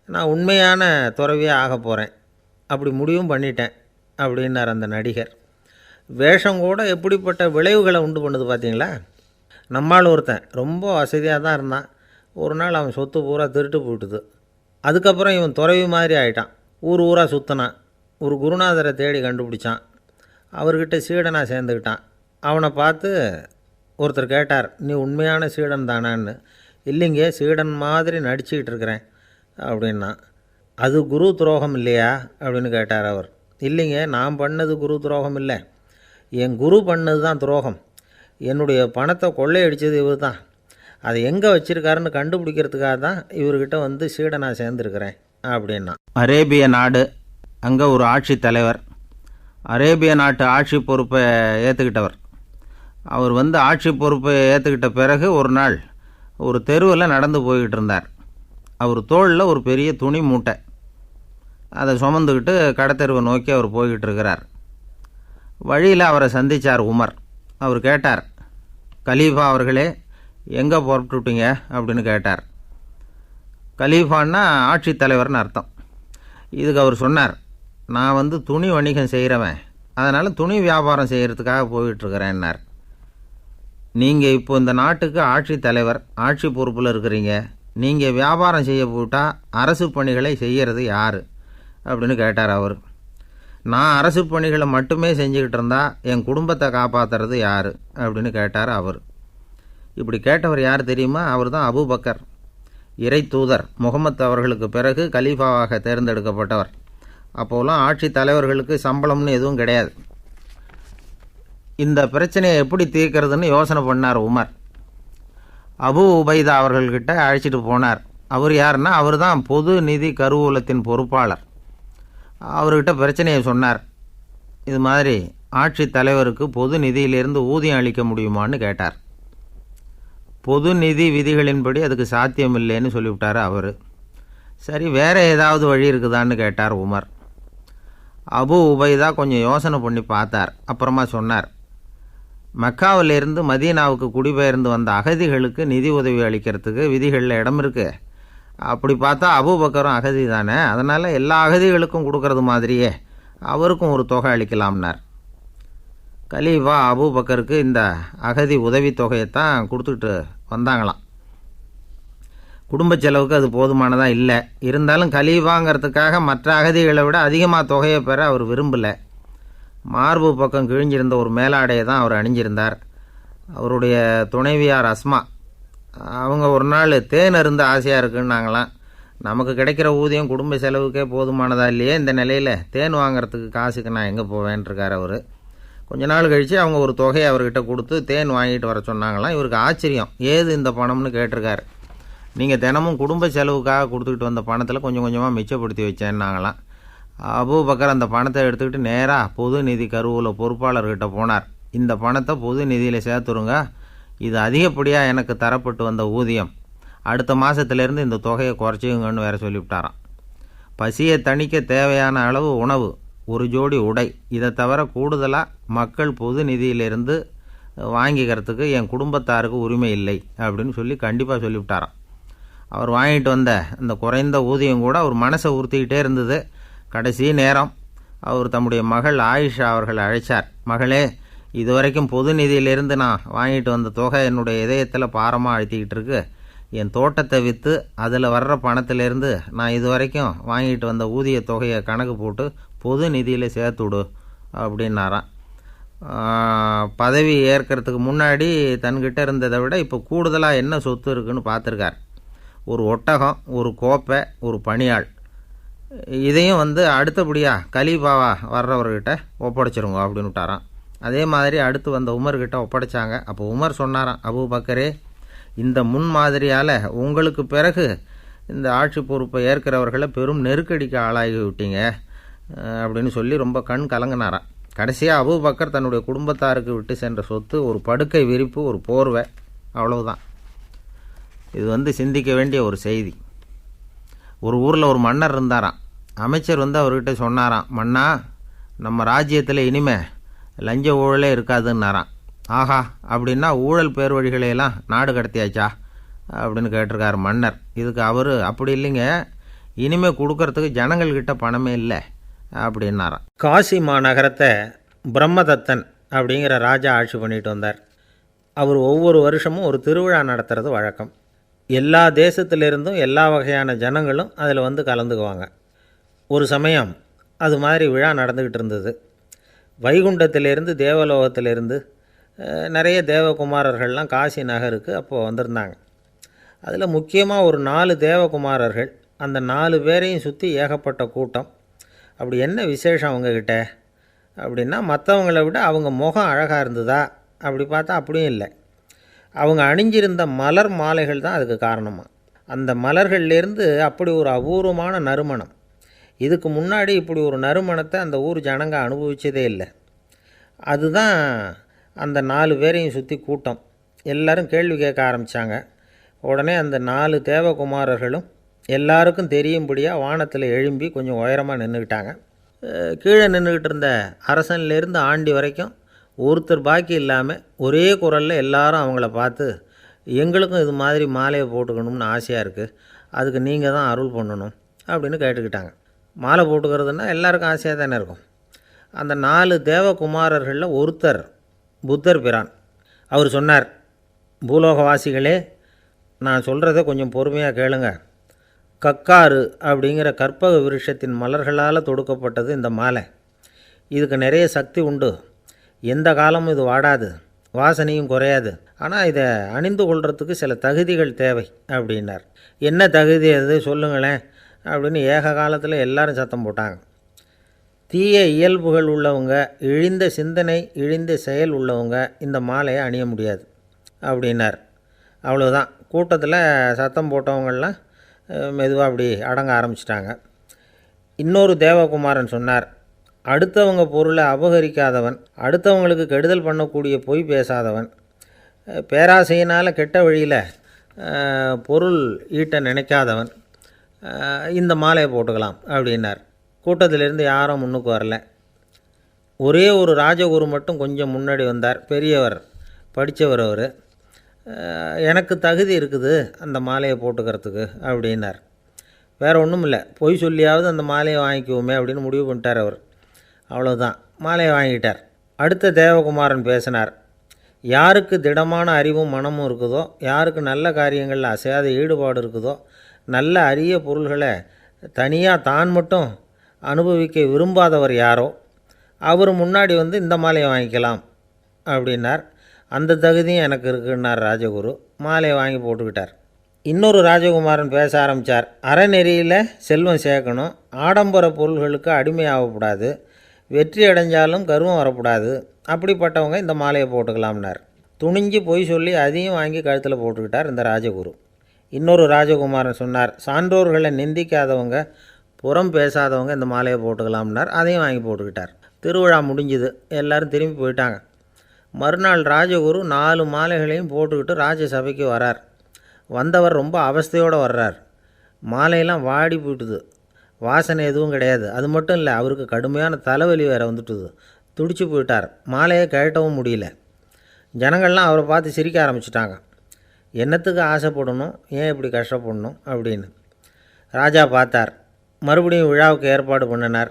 A: நான் உண்மையான துறவியாக ஆக போகிறேன், அப்படி முடிவும் பண்ணிட்டேன் அப்படின்னார் அந்த நடிகர். வேஷம் கூட எப்படிப்பட்ட விளைவுகளை உண்டு பண்ணுது பார்த்தீங்களா. நம்மால் ஒருத்தன் ரொம்ப வசதியாக தான் இருந்தான். ஒரு நாள் அவன் சொத்து பூரா திருட்டு போயிட்டுது. அதுக்கப்புறம் இவன் துறவி மாதிரி ஆகிட்டான். ஊர் ஊராக சுற்றினான். ஒரு குருநாதரை தேடி கண்டுபிடிச்சான். அவர்கிட்ட சீடனாக சேர்ந்துக்கிட்டான். அவனை பார்த்து ஒருத்தர் கேட்டார், நீ உண்மையான சீடன் தானான்னு. இல்லைங்க, சீடன் மாதிரி நடிச்சுக்கிட்டு இருக்கிறேன் அப்படின்னா. அது குரு துரோகம் இல்லையா அப்படின்னு கேட்டார் அவர். இல்லைங்க, நான் பண்ணது குரு துரோகம் இல்லை, என் குரு பண்ணது தான் துரோகம் என்னுடைய பணத்தை கொள்ளையடித்தது இவர் தான். அதை எங்கே வச்சுருக்காருன்னு கண்டுபிடிக்கிறதுக்காக தான் இவர்கிட்ட வந்து சீடனாக சேர்ந்துருக்கிறேன் அப்படின்னா. அரேபிய நாடு, அங்கே ஒரு ஆட்சி தலைவர், அரேபிய நாட்டு ஆட்சி பொறுப்பை ஏற்றுக்கிட்டவர். அவர் வந்து ஆட்சி பொறுப்பை ஏற்றுக்கிட்ட பிறகு ஒரு நாள் ஒரு தெருவில் நடந்து போய்கிட்டு இருந்தார். அவர் தோளில் ஒரு பெரிய துணி மூட்டை, அதை சுமந்துக்கிட்டு கடத்தெருவை நோக்கி அவர் போய்கிட்டு இருக்கிறார். வழியில் அவரை சந்தித்தார் உமர். அவர் கேட்டார், கலீஃபா அவர்களே, எங்கே புறப்பட்டுட்டீங்க அப்படின்னு கேட்டார். கலீஃபான்னா ஆட்சித்தலைவர்னு அர்த்தம். இதுக்கு அவர் சொன்னார், நான் வந்து துணி வணிகம் செய்கிறவன், அதனால் துணி வியாபாரம் செய்கிறதுக்காக போயிட்டுருக்கிறேன்னார். நீங்கள் இப்போ இந்த நாட்டுக்கு ஆட்சித்தலைவர், ஆட்சி பொறுப்பில் இருக்கிறீங்க, நீங்கள் வியாபாரம் செய்ய போட்டால் அரசு பணிகளை செய்கிறது யார் அப்படின்னு கேட்டார் அவர். நான் அரசு பணிகளை மட்டுமே செஞ்சுக்கிட்டு இருந்தால் என் குடும்பத்தை காப்பாற்றுறது யார் அப்படின்னு கேட்டார் அவர். இப்படி கேட்டவர் யார் தெரியுமா? அவர் தான் அபூபக்கர், இறை தூதர் முகமது அவர்களுக்கு பிறகு கலீஃபாவாக தேர்ந்தெடுக்கப்பட்டவர். அப்போலாம் ஆட்சி தலைவர்களுக்கு சம்பளம்னு எதுவும் கிடையாது. இந்த பிரச்சனையை எப்படி தீர்க்கிறதுன்னு யோசனை பண்ணார் உமர். அபு உபைதா அவர்கள்கிட்ட அழைச்சிட்டு போனார். அவர் யாருன்னா, அவர் தான் பொது நிதி கருவூலத்தின் பொறுப்பாளர். அவர்கிட்ட பிரச்சனையை சொன்னார். இது மாதிரி ஆட்சி தலைவருக்கு பொது நிதியிலிருந்து ஊதியம் அளிக்க முடியுமான்னு கேட்டார். பொது நிதி விதிகளின்படி அதுக்கு சாத்தியம் இல்லைன்னு சொல்லிவிட்டார் அவர். சரி, வேறு ஏதாவது வழி இருக்குதான்னு கேட்டார் உமர். அபு உபைதா கொஞ்சம் யோசனை பண்ணி பார்த்தார். அப்புறமா சொன்னார், மக்காவிலிருந்து மதீனாவுக்கு குடிபெயர்ந்து வந்த அகதிகளுக்கு நிதி உதவி அளிக்கிறதுக்கு விதிகளில் இடம் இருக்குது. அப்படி பார்த்தா அபூபக்கரும் அகதி தானே, அதனால் எல்லா அகதிகளுக்கும் கொடுக்கறது மாதிரியே அவருக்கும் ஒரு தொகை அளிக்கலாம்னார். கலீஃபா அபூபக்கருக்கு இந்த அகதி உதவித்தொகையைத்தான் கொடுத்துட்டு வந்தாங்களாம். குடும்ப செலவுக்கு அது போதுமானதாக இல்லை. இருந்தாலும் கலீஃபாங்கிறதுக்காக மற்ற அகதிகளை விட அதிகமாக தொகையை பெற அவர் விரும்பலை. மார்பு பக்கம் கிழிஞ்சிருந்த ஒரு மேலாடையை தான் அவர் அணிஞ்சிருந்தார். அவருடைய துணைவியார் அஸ்மா, அவங்க ஒரு நாள் தேன் அருந்த ஆசையாக இருக்குன்னாங்களாம். நமக்கு கிடைக்கிற ஊதியம் குடும்ப செலவுக்கே போதுமானதா இல்லையே, இந்த நிலையில் தேன் வாங்கிறதுக்கு காசுக்கு நான் எங்கே போவேன்ருக்கார் அவர். கொஞ்ச நாள் கழித்து அவங்க ஒரு தொகையை அவர்கிட்ட கொடுத்து தேன் வாங்கிட்டு வர சொன்னாங்களாம். இவருக்கு ஆச்சரியம், ஏது இந்த பணம்னு கேட்டிருக்காரு. நீங்கள் தினமும் குடும்ப செலவுக்காக கொடுத்துக்கிட்டு வந்த பணத்தில் கொஞ்சம் கொஞ்சமாக மிச்சப்படுத்தி வச்சேன்னாங்களாம். அபூபக்கர் அந்த பணத்தை எடுத்துக்கிட்டு நேராக பொது நிதி கருவூல பொறுப்பாளர்கிட்ட போனார். இந்த பணத்தை பொது நிதியில் சேர்த்துருங்க, இது அதிகப்படியாக எனக்கு தரப்பட்டு வந்த ஊதியம், அடுத்த மாதத்துலேருந்து இந்த தொகையை குறைச்சிங்கன்னு வேறு சொல்லிவிட்டாராம். பசியை தணிக்க தேவையான அளவு உணவு, ஒரு ஜோடி உடை, இதை தவிர கூடுதலாக மக்கள் பொது நிதியிலிருந்து வாங்கிக்கிறதுக்கு என் குடும்பத்தாருக்கு உரிமை இல்லை அப்படின்னு சொல்லி கண்டிப்பாக சொல்லிவிட்டாராம். அவர் வாங்கிட்டு வந்த இந்த குறைந்த ஊதியம் கூட அவர் மனசை உறுத்திக்கிட்டே இருந்தது. கடைசி நேரம் அவர் தம்முடைய மகள் ஆயிஷா அவர்களை அழைச்சார். மகளே, இதுவரைக்கும் பொது நிதியிலிருந்து நான் வாங்கிட்டு வந்த தொகை என்னுடைய இதயத்தில் பாரமாக அழுத்திக்கிட்டு இருக்கு. என் தோட்டத்தை விற்று அதில் வர்ற பணத்திலேருந்து நான் இதுவரைக்கும் வாங்கிட்டு வந்த ஊதிய தொகையை கணக்கு போட்டு பொது நிதியில் சேர்த்துவிடு அப்படின்னாராம். பதவி ஏற்கிறதுக்கு முன்னாடி தன்கிட்ட இருந்ததை விட இப்போ கூடுதலாக என்ன சொத்து இருக்குன்னு பார்த்துருக்கார். ஒரு ஒட்டகம், ஒரு கோப்பை, ஒரு பணியாள். இதையும் வந்து அடுத்தபடியாக கலீஃபாவா வர்றவர்கிட்ட ஒப்படைச்சிருங்க அப்படின்னு விட்டாராம். அதே மாதிரி அடுத்து வந்த உமர்கிட்ட ஒப்படைச்சாங்க. அப்போ உமர் சொன்னாராம், அபூபக்கரே, இந்த முன்மாதிரியால் உங்களுக்கு பிறகு இந்த ஆட்சி பொறுப்பை ஏற்கிறவர்களை பெரும் நெருக்கடிக்கு ஆளாகி விட்டீங்க அப்படின்னு சொல்லி ரொம்ப கண் கலங்கினாராம். கடைசியாக அபூபக்கர் தன்னுடைய குடும்பத்தாருக்கு விட்டு சென்ற சொத்து ஒரு படுக்கை விரிப்பு, ஒரு போர்வை, அவ்வளவுதான். இது வந்து சிந்திக்க வேண்டிய ஒரு செய்தி. ஒரு ஊரில் ஒரு மன்னர் இருந்தாராம். அமைச்சர் வந்து அவர்கிட்ட சொன்னாராம், மன்னா, நம்ம ராஜ்யத்தில் இனிமே லஞ்ச ஊழலே இருக்காதுன்னாராம். ஆஹா, அப்படின்னா ஊழல் பேர் வழிகளையெல்லாம் நாடு கடத்தியாச்சா அப்படின்னு கேட்டிருக்காரு மன்னர். இதுக்கு அவர், அப்படி இல்லைங்க, இனிமேல் கொடுக்கறதுக்கு ஜனங்கள்கிட்ட பணமே இல்லை அப்படின்னாராம். காசி மாநகரத்தை பிரம்மதத்தன் அப்படிங்கிற ராஜா ஆட்சி பண்ணிட்டு வந்தார். அவர் ஒவ்வொரு வருஷமும் ஒரு திருவிழா நடத்துறது வழக்கம். எல்லா தேசத்திலிருந்தும் எல்லா வகையான ஜனங்களும் அதில் வந்து கலந்துக்குவாங்க. ஒரு சமயம் அது மாதிரி விழா நடந்துக்கிட்டு இருந்தது. வைகுண்டத்திலேருந்து தேவலோகத்திலேருந்து நிறைய தேவகுமாரர்கள்லாம் காசி நகருக்கு அப்போது வந்திருந்தாங்க. அதில் முக்கியமாக ஒரு 4 தேவகுமாரர்கள், அந்த 4 பேரையும் சுற்றி ஏகப்பட்ட கூட்டம். அப்படி என்ன விசேஷம் அவங்கக்கிட்ட அப்படின்னா, மற்றவங்கள விட அவங்க முகம் அழகாக இருந்ததா அப்படி பார்த்தா அப்படியும் இல்லை. அவங்க அணிஞ்சிருந்த மலர் மாலைகள் தான் அதுக்கு காரணமாக. அந்த மலர்கள்லேருந்து அப்படி ஒரு அபூர்வமான நறுமணம். இதுக்கு முன்னாடி இப்படி ஒரு நறுமணத்தை அந்த ஊர் ஜனங்க அனுபவிச்சதே இல்லை. அதுதான் அந்த 4 பேரையும் சுற்றி கூட்டம். எல்லோரும் கேள்வி கேட்க ஆரம்பித்தாங்க. உடனே அந்த 4 தேவகுமாரர்களும் எல்லாருக்கும் தெரியும்படியாக வானத்தில் எழும்பி கொஞ்சம் உயரமாக நின்றுக்கிட்டாங்க. கீழே நின்றுக்கிட்டு இருந்த அரசன்லேருந்து ஆண்டி வரைக்கும் ஒருத்தர் பாக்கி இல்லாமல் ஒரே குரலில் எல்லாரும் அவங்கள பார்த்து, எங்களுக்கும் இது மாதிரி மாலையை போட்டுக்கணும்னு ஆசையாக இருக்குது, அதுக்கு நீங்கள் தான் அருள் பண்ணணும் அப்படின்னு கேட்டுக்கிட்டாங்க. மாலை போட்டுக்கிறதுனா எல்லாருக்கும் ஆசையாக தானே இருக்கும். அந்த 4 தேவகுமாரர்களில் ஒருத்தர் புத்தர் பிரான். அவர் சொன்னார், பூலோகவாசிகளே, நான் சொல்கிறத கொஞ்சம் பொறுமையாக கேளுங்க. கக்காரு அப்படிங்கிற கற்பக விருஷத்தின் மலர்களால் தொடுக்கப்பட்டது இந்த மாலை. இதுக்கு நிறைய சக்தி உண்டு. எந்த காலமும் இது வாடாது, வாசனையும் குறையாது. ஆனால் இதை அணிந்து கொள்கிறதுக்கு சில தகுதிகள் தேவை அப்படின்னார். என்ன தகுதி அது சொல்லுங்களேன் அப்படின்னு ஏக காலத்தில் எல்லாரும் சத்தம் போட்டாங்க. தீய இயல்புகள் உள்ளவங்க, இழிந்த சிந்தனை, இழிந்த செயல் உள்ளவங்க இந்த மாலையை அணிய முடியாது அப்படின்னார். அவ்வளோதான். கூட்டத்தில் சத்தம் போட்டவங்கள்லாம் மெதுவாக அப்படி அடங்க ஆரம்பிச்சிட்டாங்க. இன்னொரு தேவகுமாரன் சொன்னார், அடுத்தவங்க பொருளை அபகரிக்காதவன், அடுத்தவங்களுக்கு கெடுதல் பண்ணக்கூடிய பொய் பேசாதவன், பேராசையினால் கெட்ட வழியில் பொருள் ஈட்ட நினைக்காதவன் இந்த மாலையை போட்டுக்கலாம் அப்படின்னார். கூட்டத்திலிருந்து யாரும் முன்னுக்கு வரல. ஒரே ஒரு ராஜகுரு மட்டும் கொஞ்சம் முன்னாடி வந்தார். பெரியவர், படித்தவர். அவர், எனக்கு தகுதி இருக்குது அந்த மாலையை போட்டுக்கிறதுக்கு அப்படின்னார். வேறு ஒன்றும் இல்லை, பொய் சொல்லியாவது அந்த மாலையை வாங்கிக்குவோமே அப்படின்னு முடிவு பண்ணிட்டார் அவர். அவ்வளோதான், மாலையை வாங்கிட்டார். அடுத்த தேவகுமாரன் பேசினார். யாருக்கு திடமான அறிவும் மனமும் இருக்குதோ, யாருக்கு நல்ல காரியங்களில் அசையாத ஈடுபாடு இருக்குதோ, நல்ல அரிய பொருள்களை தனியாக தான் மட்டும் அனுபவிக்க விரும்பாதவர் யாரோ அவர் முன்னாடி வந்து இந்த மாலையை வாங்கிக்கலாம் அப்படின்னார். அந்த தகுதியும் எனக்கு இருக்குன்னார் ராஜகுரு. மாலையை வாங்கி போட்டுக்கிட்டார். இன்னொரு ராஜகுமாரன் பேச ஆரம்பித்தார். அறநெறியில் செல்வம் சேர்க்கணும், ஆடம்பர பொருள்களுக்கு அடிமையாகக்கூடாது, வெற்றி அடைஞ்சாலும் கர்வம் வரக்கூடாது, அப்படிப்பட்டவங்க இந்த மாலையை போட்டுக்கலாம்னார். துணிஞ்சு பொய் சொல்லி அதையும் வாங்கி கழுத்தில் போட்டுக்கிட்டார் இந்த ராஜகுரு. இன்னொரு ராஜகுமாரன் சொன்னார், சான்றோர்களை நிந்திக்காதவங்க, புறம் பேசாதவங்க இந்த மாலையை போட்டுக்கலாம்னார். அதையும் வாங்கி போட்டுக்கிட்டார். திருவிழா முடிஞ்சுது, எல்லோரும் திரும்பி போயிட்டாங்க. மறுநாள் ராஜகுரு 4 மாலைகளையும் போட்டுக்கிட்டு ராஜசபைக்கு வரார். வந்தவர் ரொம்ப அவஸ்தையோடு வர்றார். மாலையெல்லாம் வாடி போயிட்டுது, வாசனை எதுவும் கிடையாது. அது மட்டும் இல்லை, அவருக்கு கடுமையான தலைவலி வேறு வந்துட்டுது. துடிச்சு போயிட்டார். மாலையை கழட்டவும் முடியல. ஜனங்கள்லாம் அவரை பார்த்து சிரிக்க ஆரம்பிச்சிட்டாங்க. என்னத்துக்கு ஆசைப்படணும், ஏன் இப்படி கஷ்டப்படணும் அப்படின்னு. ராஜா பார்த்தார். மறுபடியும் விழாவுக்கு ஏற்பாடு பண்ணினார்.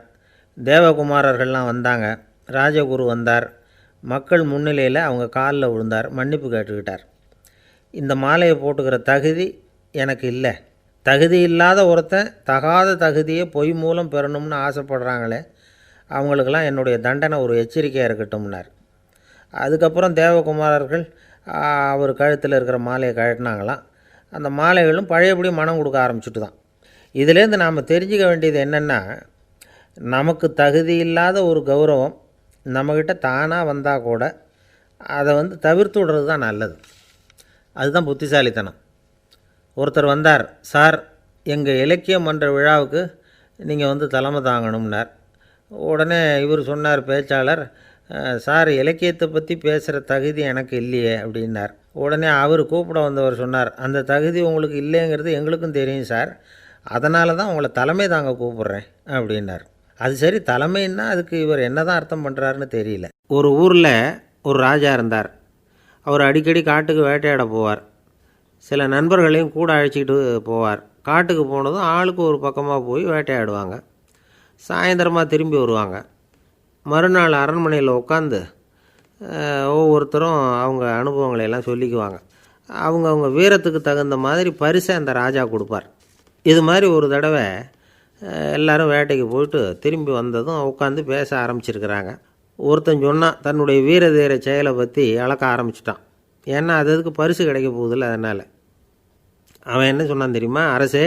A: தேவகுமாரர்கள்லாம் வந்தாங்க. ராஜகுரு வந்தார். மக்கள் முன்னிலையில் அவங்க காலில் விழுந்தார், மன்னிப்பு கேட்டுக்கிட்டார். இந்த மாலையை போட்டுக்கிற தகுதி எனக்கு இல்லை. தகுதி இல்லாத ஒருத்தன் தகாத தகுதியை பொய் மூலம் பெறணும்னு ஆசைப்படுறாங்களே, அவங்களுக்கெல்லாம் என்னுடைய தண்டனை ஒரு எச்சரிக்கையாக இருக்கட்டும்னார். அதுக்கப்புறம் தேவகுமாரர்கள் அவர் கழுத்தில் இருக்கிற மாலையை கழட்டினாங்களாம். அந்த மாலைகளும் பழையபடி மனம் கொடுக்க ஆரம்பிச்சுட்டு தான். இதிலேருந்து நாம் தெரிஞ்சுக்க வேண்டியது என்னென்னா, நமக்கு தகுதி இல்லாத ஒரு கௌரவம் நம்மக்கிட்ட தானாக வந்தால் கூட அதை தவிர்த்து விடுறது தான் நல்லது. அதுதான் புத்திசாலித்தனம். ஒருத்தர் வந்தார். சார், எங்கள் இலக்கிய மன்ற விழாவுக்கு நீங்கள் தலைமை தாங்கணும்னார். உடனே இவர் சொன்னார், பேச்சாளர், சார், இலக்கியத்தை பற்றி பேசுகிற தகுதி எனக்கு இல்லையே அப்படின்னார். உடனே அவர் கூப்பிட வந்தவர் சொன்னார், அந்த தகுதி உங்களுக்கு இல்லைங்கிறது எங்களுக்கும் தெரியும் சார், அதனால தான் உங்களை தலைமை தாங்க கூப்பிட்றேன் அப்படின்னார். அது சரி, தலைமைன்னா அதுக்கு இவர் என்ன தான் அர்த்தம் பண்ணுறாருன்னு தெரியல. ஒரு ஊரில் ஒரு ராஜா இருந்தார். அவர் அடிக்கடி காட்டுக்கு வேட்டையாட போவார். சில நண்பர்களையும் கூட அழைச்சிக்கிட்டு போவார். காட்டுக்கு போனதும் ஆளுக்கு ஒரு பக்கமாக போய் வேட்டையாடுவாங்க. சாயந்தரமாக திரும்பி வருவாங்க. மறுநாள் அரண்மனையில் உட்காந்து ஒவ்வொருத்தரும் அவங்க அனுபவங்களையெல்லாம் சொல்லிக்குவாங்க. அவங்க வீரத்துக்கு தகுந்த மாதிரி பரிசை அந்த ராஜா கொடுப்பார். இது மாதிரி ஒரு தடவை எல்லோரும் வேட்டைக்கு போயிட்டு திரும்பி வந்ததும் உட்காந்து பேச ஆரம்பிச்சிருக்கிறாங்க. ஒருத்தன் சொன்னான், தன்னுடைய வீரதீர செயலை பற்றி அளக்க ஆரம்பிச்சிட்டான். ஏன்னா அதுக்கு பரிசு கிடைக்க போகுதில்ல, அதனால். அவன் என்ன சொன்னான் தெரியுமா? அரசே,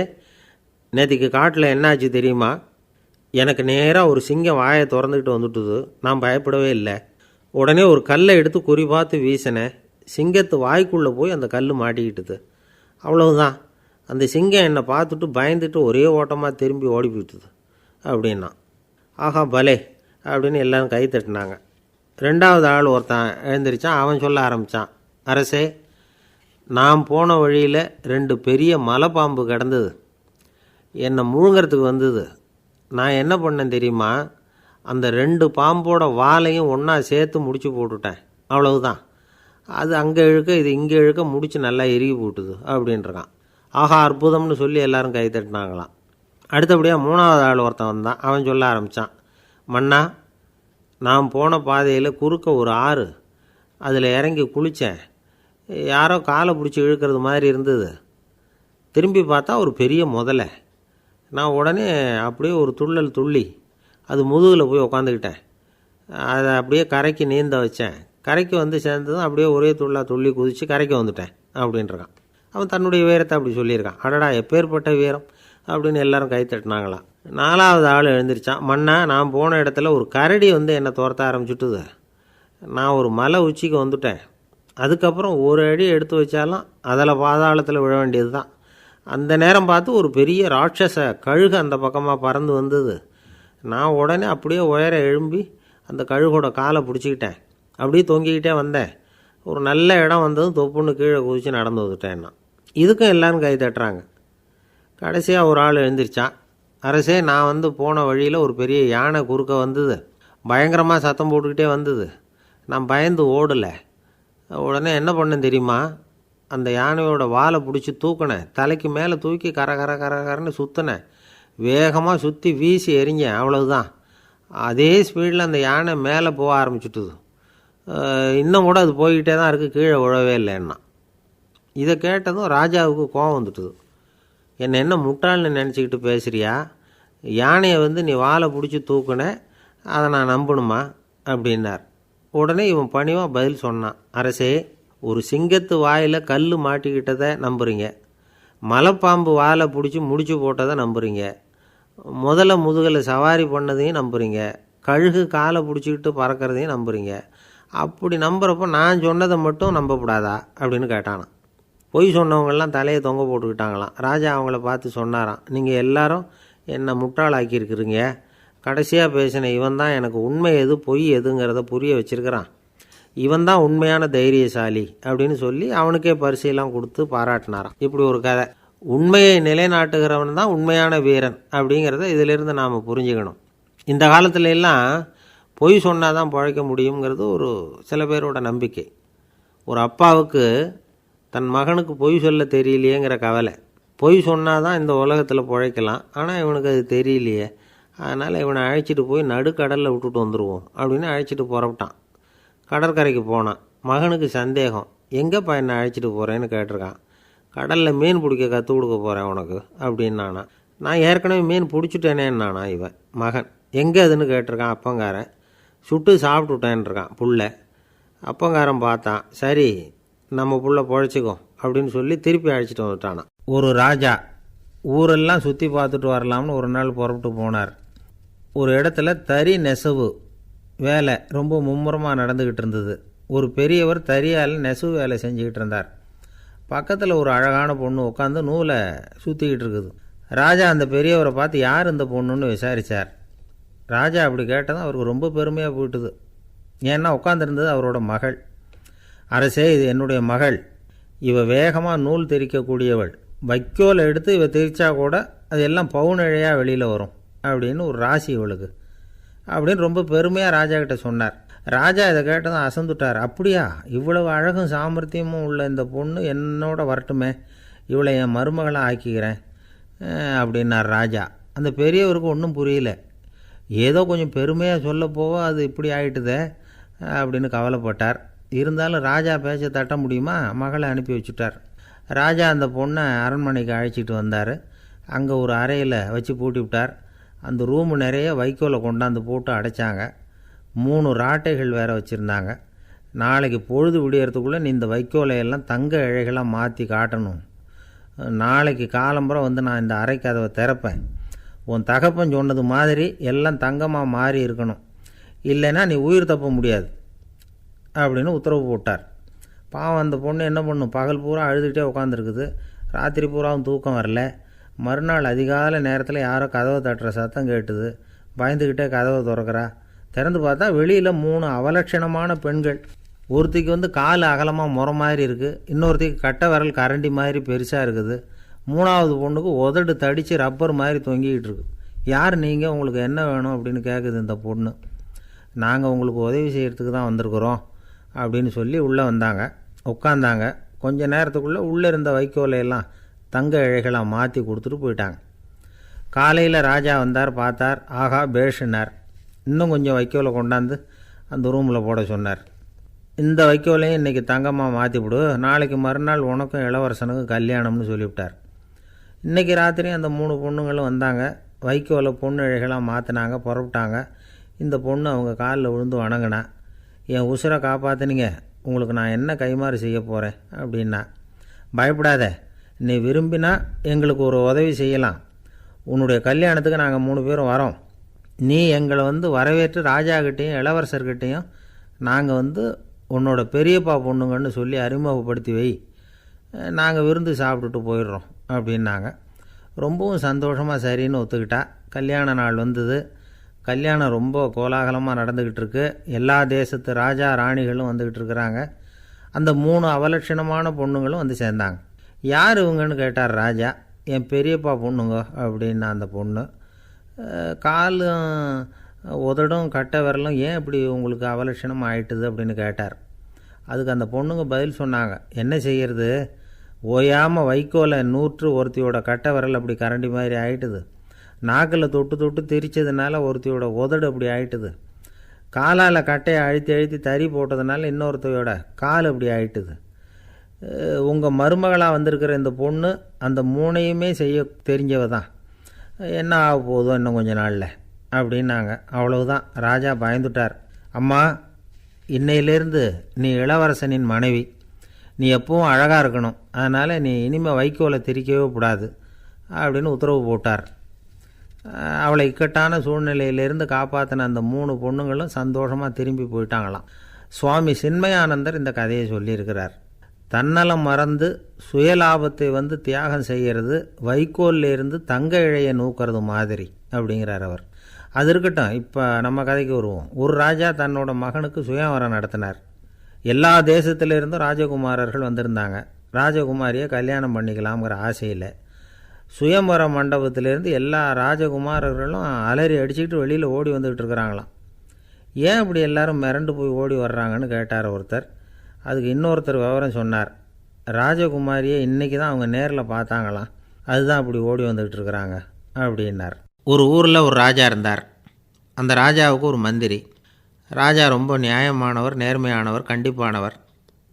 A: நேற்றுக்கு காட்டில் என்னாச்சு தெரியுமா? எனக்கு நேராக ஒரு சிங்கம் வாயை திறந்துக்கிட்டு வந்துட்டுது. நான் பயப்படவே இல்லை. உடனே ஒரு கல்லை எடுத்து குறி பார்த்து வீசினேன். சிங்கத்து வாய்க்குள்ளே போய் அந்த கல் மாட்டிக்கிட்டுது. அவ்வளவுதான். அந்த சிங்கம் என்னை பார்த்துட்டு பயந்துட்டு ஒரே ஓட்டமாக திரும்பி ஓடி போயிட்டுது அப்படின்னா. ஆஹா பலே அப்படின்னு எல்லோரும் கை தட்டினாங்க. ரெண்டாவது ஆள் ஒருத்தன் எழுந்திரிச்சான். அவன் சொல்ல ஆரம்பித்தான், அரசே, நான் போன வழியில் 2 பெரிய மலைப்பாம்பு கிடந்தது, என்னை முழுங்கிறதுக்கு வந்தது. நான் என்ன பண்ணேன் தெரியுமா? அந்த 2 பாம்போட வாலையும் ஒன்றா சேர்த்து முடிச்சு போட்டுட்டேன். அவ்வளவுதான். அது அங்கே இழுக்க இது இங்கே இழுக்க முடிச்சு நல்லா இறுகி போட்டுது அப்படின்றான். ஆஹா அற்புதம்னு சொல்லி எல்லாரும் கை தட்டினாங்களாம். அடுத்தபடியாக 3வது ஆள் ஒருத்தன் வந்தான். அவன் சொல்ல ஆரம்பித்தான், மன்னா, நான் போன பாதையில் குறுக்க ஒரு ஆறு, அதில் இறங்கி குளித்தேன். யாரோ காலை பிடிச்சி இழுக்கிறது மாதிரி இருந்தது. திரும்பி பார்த்தா ஒரு பெரிய முதலை. நான் உடனே அப்படியே ஒரு துள்ளல் துள்ளி அது முதுகில் போய் உக்காந்துக்கிட்டேன். அதை அப்படியே கரைக்கு நீந்த வச்சேன். கரைக்கு வந்து சேர்ந்ததும் அப்படியே ஒரே துள்ளி குதித்து கரைக்கு வந்துட்டேன் அப்படின்றான். அவன் தன்னுடைய வீரத்தை அப்படி சொல்லியிருக்கான். அடடா எப்பேற்பட்ட வீரம் அப்படின்னு எல்லாரும் கை தட்டினாங்களாம். 4வது ஆள் எழுந்திரிச்சான். மன்னா, நான் போன இடத்துல ஒரு கரடி வந்து என்னை துரத்த ஆரம்பிச்சுட்டுது. நான் ஒரு மலை உச்சிக்கு வந்துட்டேன். அதுக்கப்புறம் ஒரு அடி எடுத்து வச்சாலும் அதில் பாதாளத்தில் விழ வேண்டியது தான். அந்த நேரம் பார்த்து ஒரு பெரிய ராட்சச கழுகு அந்த பக்கமாக பறந்து வந்தது. நான் உடனே அப்படியே உயர எழும்பி அந்த கழுகோட காலை பிடிச்சிக்கிட்டேன். அப்படியே தொங்கிக்கிட்டே வந்தேன். ஒரு நல்ல இடம் வந்ததும் தொப்புன்னு கீழே குதித்து நடந்து வந்துட்டேன்னா. இதுக்கும் எல்லோரும் கை தட்டுறாங்க. கடைசியாக ஒரு ஆள் எழுந்திரிச்சான். அரசே, நான் வந்து போன வழியில் ஒரு பெரிய யானை குறுக்க வந்தது. பயங்கரமாக சத்தம் போட்டுக்கிட்டே வந்தது. நான் பயந்து ஓடலை. உடனே என்ன பண்ணேன் தெரியுமா? அந்த யானையோட வாலை பிடிச்சி தூக்கினேன். தலைக்கு மேலே தூக்கி கரன்னு சுற்றினேன். வேகமாக சுற்றி வீசி எறிஞ்சேன். அவ்வளவுதான். அதே ஸ்பீடில் அந்த யானை மேலே போக ஆரம்பிச்சுட்டுது. இன்னும் கூட அது போய்கிட்டே தான் இருக்குது, கீழே விழவே இல்லைன்னா. இதை கேட்டதும் ராஜாவுக்கு கோபம் வந்துட்டுது. என்ன முட்டாள்னு நினச்சிக்கிட்டு பேசுகிறியா? யானையை வந்து நீ வாலை பிடிச்சி தூக்குன, அதை நான் நம்பணுமா அப்படின்னார். உடனே இவன் பணிவாக பதில் சொன்னான். அரசே, ஒரு சிங்கத்து வாயில் கல் மாட்டிக்கிட்டதை நம்புறீங்க, மலைப்பாம்பு வாலை பிடிச்சி முடிச்சு போட்டதை நம்புறீங்க, முதல்ல முதுகில் சவாரி பண்ணதையும் நம்புறீங்க, கழுகு காலை பிடிச்சிக்கிட்டு பறக்கிறதையும் நம்புறீங்க. அப்படி நம்புகிறப்போ நான் சொன்னதை மட்டும் நம்பக்கூடாதா அப்படின்னு கேட்டானான். பொய் சொன்னவங்கெல்லாம் தலையை தொங்க போட்டுக்கிட்டாங்களாம். ராஜா அவங்கள பார்த்து சொன்னாராம், நீங்கள் எல்லாரும் என்னை முட்டாளாக்கியிருக்கிறீங்க. கடைசியாக பேசின இவன் தான் எனக்கு உண்மை எது பொய் எதுங்கிறத புரிய வச்சிருக்கிறான். இவன் தான் உண்மையான தைரியசாலி அப்படின்னு சொல்லி அவனுக்கே பரிசையெல்லாம் கொடுத்து பாராட்டினாராம். இப்படி ஒரு கதை. உண்மையை நிலைநாட்டுகிறவன் தான் உண்மையான வீரன் அப்படிங்கிறத இதிலிருந்து நாம் புரிஞ்சுக்கணும். இந்த காலத்துல எல்லாம் பொய் சொன்னால் தான் பழைக்க முடியுங்கிறது ஒரு சில பேரோட நம்பிக்கை. ஒரு அப்பாவுக்கு தன் மகனுக்கு பொய் சொல்ல தெரியலையேங்கிற கவலை. பொய் சொன்னால் தான் இந்த உலகத்தில் பிழைக்கலாம், ஆனால் இவனுக்கு அது தெரியலையே, அதனால் இவனை அழைச்சிட்டு போய் நடுக்கடலில் விட்டுட்டு வந்துடுவோம் அப்படின்னு அழைச்சிட்டு புறப்பட்டான். கடற்கரைக்கு போனான். மகனுக்கு சந்தேகம், எங்கேப்பா என்னை அழைச்சிட்டு போகிறேன்னு கேட்டிருக்கான். கடலில் மீன் பிடிக்க கற்றுக் கொடுக்க போகிறேன் உனக்கு அப்படின்னானா. நான் ஏற்கனவே மீன் பிடிச்சிட்டேனேன்னானா இவன் மகன். எங்கே அதுன்னு கேட்டிருக்கான் அப்பங்காரன். சுட்டு சாப்பிட்டுட்டேன்ருக்கான் புள்ள. அப்பங்காரன் பார்த்தான், சரி நம்ம புள்ள பொழைச்சிக்கோ அப்படின்னு சொல்லி திருப்பி அழைச்சிட்டு வந்துட்டானா. ஒரு ராஜா ஊரெல்லாம் சுற்றி பார்த்துட்டு வரலாம்னு ஒரு நாள் புறப்பட்டு போனார். ஒரு இடத்துல தறி நெசவு வேலை ரொம்ப மும்முரமாக நடந்துக்கிட்டு இருந்தது. ஒரு பெரியவர் தறியால் நெசவு வேலை செஞ்சுக்கிட்டு இருந்தார். பக்கத்தில் ஒரு அழகான பொண்ணு உட்காந்து நூலை சுற்றிக்கிட்டு இருக்குது. ராஜா அந்த பெரியவரை பார்த்து யார் இந்த பொண்ணுன்னு விசாரித்தார். ராஜா அப்படி கேட்டதும் அவருக்கு ரொம்ப பெருமையாக போயிட்டுது. ஏன்னா உட்காந்துருந்தது அவரோட மகள். அரசே, இது என்னுடைய மகள். இவ வேகமாக நூல் திரிக்கக்கூடியவள். வைக்கோலை எடுத்து இவ திரிச்சா கூட அது எல்லாம் பவுனழையாக வெளியில் வரும் அப்படின்னு ஒரு ராசி இவளுக்கு அப்படின்னு ரொம்ப பெருமையாக ராஜா கிட்ட சொன்னார். ராஜா இதை கேட்டதும் அசந்துட்டார். அப்படியா, இவ்வளவு அழகும் சாமர்த்தியமும் உள்ள இந்த பொண்ணு என்னோட வரட்டுமே, இவளை என் மருமகளாக ஆக்கிக்கிறேன் அப்படின்னார் ராஜா. அந்த பெரியவருக்கு ஒன்றும் புரியல. ஏதோ கொஞ்சம் பெருமையாக சொல்ல போக அது இப்படி ஆகிட்டுதே அப்படின்னு கவலைப்பட்டார். இருந்தாலும் ராஜா பேச்ச தட்ட முடியுமா, மகளை அனுப்பி வச்சுட்டார். ராஜா அந்த பொண்ணை அரண்மனைக்கு அழைச்சிட்டு வந்தார். அங்கே ஒரு அறையில் வச்சு பூட்டி விட்டார். அந்த ரூமு நிறைய வைக்கோலை கொண்டாந்து போட்டு அடைச்சாங்க. 3 ராட்டைகள் வேறு வச்சுருந்தாங்க. நாளைக்கு பொழுது விடியறதுக்குள்ளே நீ இந்த வைக்கோலையெல்லாம் தங்க இழைகளாக மாற்றி காட்டணும். நாளைக்கு காலம்புறம் வந்து நான் இந்த அறை கதவை திறப்பேன். உன் தகப்பன் சொன்னது மாதிரி எல்லாம் தங்கமாக மாறி இருக்கணும், இல்லைன்னா நீ உயிர் தப்ப முடியாது அப்படின்னு உத்தரவு போட்டார். பாவம் அந்த பொண்ணு என்ன பண்ணும், பகல் பூரா அழுதுகிட்டே உட்காந்துருக்குது. ராத்திரி பூராவும் தூக்கம் வரல. மறுநாள் அதிகாலை நேரத்தில் யாரோ கதவை தட்டுற சத்தம் கேட்டுது. பயந்துக்கிட்டே கதவை திறக்கிறா. திறந்து பார்த்தா வெளியில் 3 அவலட்சணமான பெண்கள். ஒருத்திக்கு கால் அகலமாக முறை மாதிரி இருக்குது, இன்னொருத்திக்கு கட்டை விரல் கரண்டி மாதிரி பெருசாக இருக்குது, 3ஆவது பொண்ணுக்கு உதடு தடித்து ரப்பர் மாதிரி தொங்கிக்கிட்டு இருக்கு. யார் நீங்கள், உங்களுக்கு என்ன வேணும் அப்படின்னு கேட்குது இந்த பொண்ணு. நாங்கள் உங்களுக்கு உதவி செய்கிறதுக்கு தான் வந்திருக்குறோம் அப்படின்னு சொல்லி உள்ளே வந்தாங்க. உட்காந்தாங்க. கொஞ்ச நேரத்துக்குள்ளே உள்ளே இருந்த வைக்கோலையெல்லாம் தங்க இழைகளாக மாற்றி கொடுத்துட்டு போயிட்டாங்க. காலையில் ராஜா வந்தார், பார்த்தார். ஆகா பேஷுனார். இன்னும் கொஞ்சம் வைக்கோலை கொண்டாந்து அந்த ரூமில் போட சொன்னார். இந்த வைக்கோலையும் இன்றைக்கி தங்கமாக மாற்றிவிடு, நாளைக்கு மறுநாள் உனக்கும் இளவரசனுக்கும் கல்யாணம்னு சொல்லிவிட்டார். இன்றைக்கி ராத்திரி அந்த 3 பொண்ணுங்களும் வந்தாங்க. வைக்கோலை பொண்ணு இழைகளாக மாற்றினாங்க, புறப்பட்டாங்க. இந்த பொண்ணு அவங்க காலில் விழுந்து வணங்கினா. என் உசுரை காப்பாற்றினீங்க, உங்களுக்கு நான் என்ன கைமாறு செய்ய போகிறேன் அப்படின்னா. பயப்படாத, நீ விரும்பினா எங்களுக்கு ஒரு உதவி செய்யலாம். உன்னுடைய கல்யாணத்துக்கு நாங்கள் 3 பேரும் வரோம். நீ எங்களை வரவேற்று ராஜாக்கிட்டேயும் இளவரசர்கிட்டையும் நாங்கள் உன்னோட பெரியப்பா பொண்ணுங்கன்னு சொல்லி அறிமுகப்படுத்தி வை, நாங்கள் விருந்து சாப்பிட்டுட்டு போயிடுறோம் அப்படின்னாங்க. ரொம்பவும் சந்தோஷமாக சரின்னு ஒத்துக்கிட்டா. கல்யாண நாள் வந்தது. கல்யாணம் ரொம்ப கோலாகலமாக நடந்துக்கிட்டு இருக்கு. எல்லா தேசத்து ராஜா ராணிகளும் வந்துக்கிட்டு இருக்கிறாங்க. அந்த 3 அவலட்சணமான பொண்ணுங்களும் சேர்ந்தாங்க. யார் இவங்கன்னு கேட்டார் ராஜா. என் பெரியப்பா பொண்ணுங்க அப்படின்னா அந்த பொண்ணு. காலும் உதடும் கட்டை விரலும் ஏன் இப்படி உங்களுக்கு அவலட்சணம் ஆயிட்டுது அப்படின்னு கேட்டார். அதுக்கு அந்த பொண்ணுங்க பதில் சொன்னாங்க. என்ன செய்கிறது, ஓயாமல் வைக்கோலை நூற்று ஒருத்தியோட கட்டை விரல் அப்படி கரண்டி மாதிரி ஆயிட்டுது. நாக்கில் தொட்டு தொட்டு திரிச்சதுனால ஒருத்தியோட உதடு அப்படி ஆயிட்டுது. காலால் கட்டையை அழுத்தி அழுத்தி தறி போட்டதுனால இன்னொருத்தையோட கால் அப்படி ஆயிட்டுது. உங்கள் மருமகளாக வந்திருக்கிற இந்த பொண்ணு அந்த 3ஐயுமே செய்ய தெரிஞ்சவ தான். என்ன ஆக போதும் இன்னும் கொஞ்ச நாளில் அப்படின்னாங்க. அவ்வளவுதான். ராஜா பயந்துட்டார். அம்மா, இன்னையிலேருந்து நீ இளவரசனின் மனைவி. நீ எப்பவும் அழகாக இருக்கணும். அதனால் நீ இனிமேல் வைக்கோலை திரிக்கவே கூடாது அப்படின்னு உத்தரவு போட்டார். அவளை இக்கட்டான சூழ்நிலையிலிருந்து காப்பாற்றின அந்த 3 பொண்ணுங்களும் சந்தோஷமாக திரும்பி போயிட்டாங்களாம். சுவாமி சின்மயானந்தர் இந்த கதையை சொல்லியிருக்கிறார். தன்னலம் மறந்து சுயலாபத்தை தியாகம் செய்கிறது வைக்கோல்லேருந்து தங்க இழையை நூக்கிறது மாதிரி அப்படிங்கிறார் அவர். அது இருக்கட்டும், இப்போ நம்ம கதைக்கு வருவோம். ஒரு ராஜா தன்னோட மகனுக்கு சுயவரம் நடத்தினார். எல்லா தேசத்திலிருந்தும் ராஜகுமாரர்கள் வந்திருந்தாங்க. ராஜகுமாரியை கல்யாணம் பண்ணிக்கலாம்ங்கிற ஆசையில் சுயம்பர மண்டபத்திலேருந்து எல்லா ராஜகுமாரர்களும் அலறி அடிச்சுக்கிட்டு வெளியில் ஓடி வந்துக்கிட்டு இருக்கிறாங்களாம். ஏன் இப்படி எல்லாரும் மிரண்டு போய் ஓடி வர்றாங்கன்னு கேட்டார் ஒருத்தர். அதுக்கு இன்னொருத்தர் விவரம் சொன்னார். ராஜகுமாரியை இன்றைக்கி தான் அவங்க நேரில் பார்த்தாங்களாம், அதுதான் அப்படி ஓடி வந்துக்கிட்டு இருக்கிறாங்க அப்படின்னார். ஒரு ஊரில் ஒரு ராஜா இருந்தார். அந்த ராஜாவுக்கு ஒரு மந்திரி. ராஜா ரொம்ப நியாயமானவர், நேர்மையானவர், கண்டிப்பானவர்.